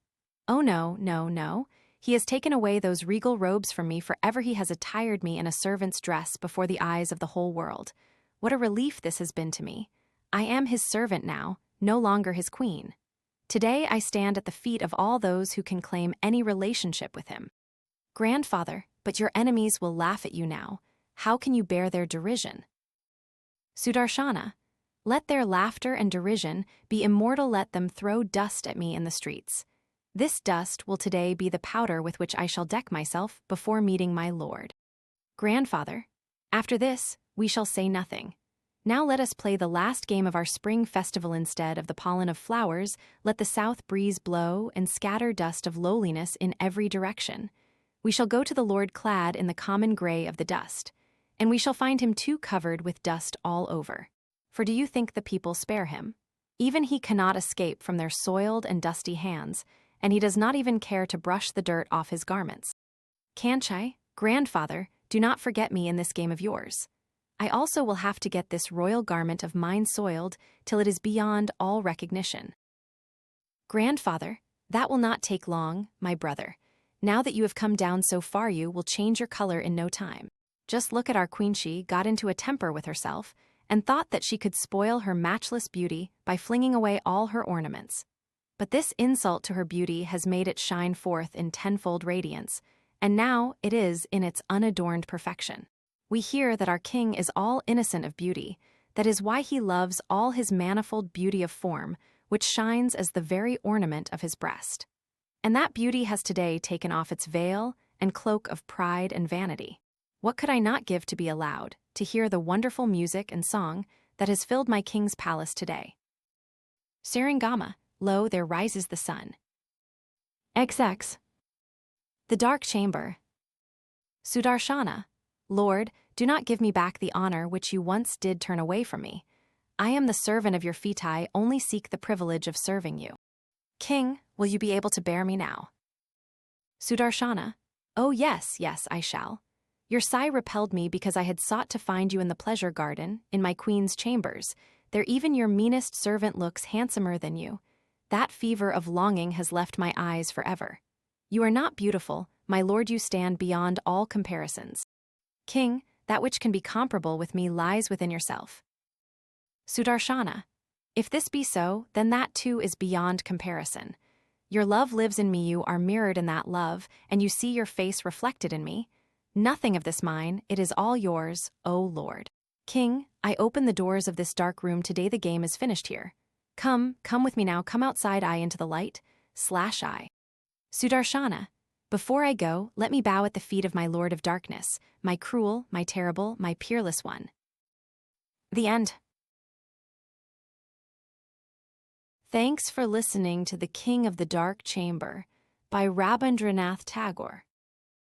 oh no. He has taken away those regal robes from me forever. He has attired me in a servant's dress before the eyes of the whole world. What a relief this has been to me. I am his servant now, no longer his queen. Today I stand at the feet of all those who can claim any relationship with him. Grandfather, but your enemies will laugh at you now. How can you bear their derision? Sudarshana, let their laughter and derision be immortal. Let them throw dust at me in the streets. This dust will today be the powder with which I shall deck myself before meeting my lord. Grandfather, after this, we shall say nothing. Now let us play the last game of our spring festival. Instead of the pollen of flowers, let the south breeze blow and scatter dust of lowliness in every direction. We shall go to the Lord clad in the common gray of the dust, and we shall find him too covered with dust all over. For do you think the people spare him? Even he cannot escape from their soiled and dusty hands, and he does not even care to brush the dirt off his garments. Kanchai, grandfather, do not forget me in this game of yours. I also will have to get this royal garment of mine soiled till it is beyond all recognition. Grandfather, that will not take long, my brother. Now that you have come down so far, you will change your color in no time. Just look at our queen. She got into a temper with herself and thought that she could spoil her matchless beauty by flinging away all her ornaments. But this insult to her beauty has made it shine forth in tenfold radiance, and now it is in its unadorned perfection. We hear that our king is all innocent of beauty. That is why he loves all his manifold beauty of form, which shines as the very ornament of his breast. And that beauty has today taken off its veil and cloak of pride and vanity. What could I not give to be allowed to hear the wonderful music and song that has filled my king's palace today? Saringama, lo, there rises the sun. XX. The dark chamber. Sudarshana, Lord, do not give me back the honor which you once did turn away from me. I am the servant of your feet. I only seek the privilege of serving you. King, will you be able to bear me now? Sudarshana, oh yes, yes, I shall. Your sigh repelled me because I had sought to find you in the pleasure garden, in my queen's chambers. There even your meanest servant looks handsomer than you. That fever of longing has left my eyes forever. You are not beautiful, my lord, you stand beyond all comparisons. King, that which can be comparable with me lies within yourself. Sudarshana, if this be so, then that too is beyond comparison. Your love lives in me, you are mirrored in that love, and you see your face reflected in me. Nothing of this mine, it is all yours, O Lord. King, I open the doors of this dark room today. The game is finished here. Come with me now, come outside, I into the light, /I. Sudarshana, before I go, let me bow at the feet of my Lord of Darkness, my cruel, my terrible, my peerless one. The end. Thanks for listening to The King of the Dark Chamber by Rabindranath Tagore.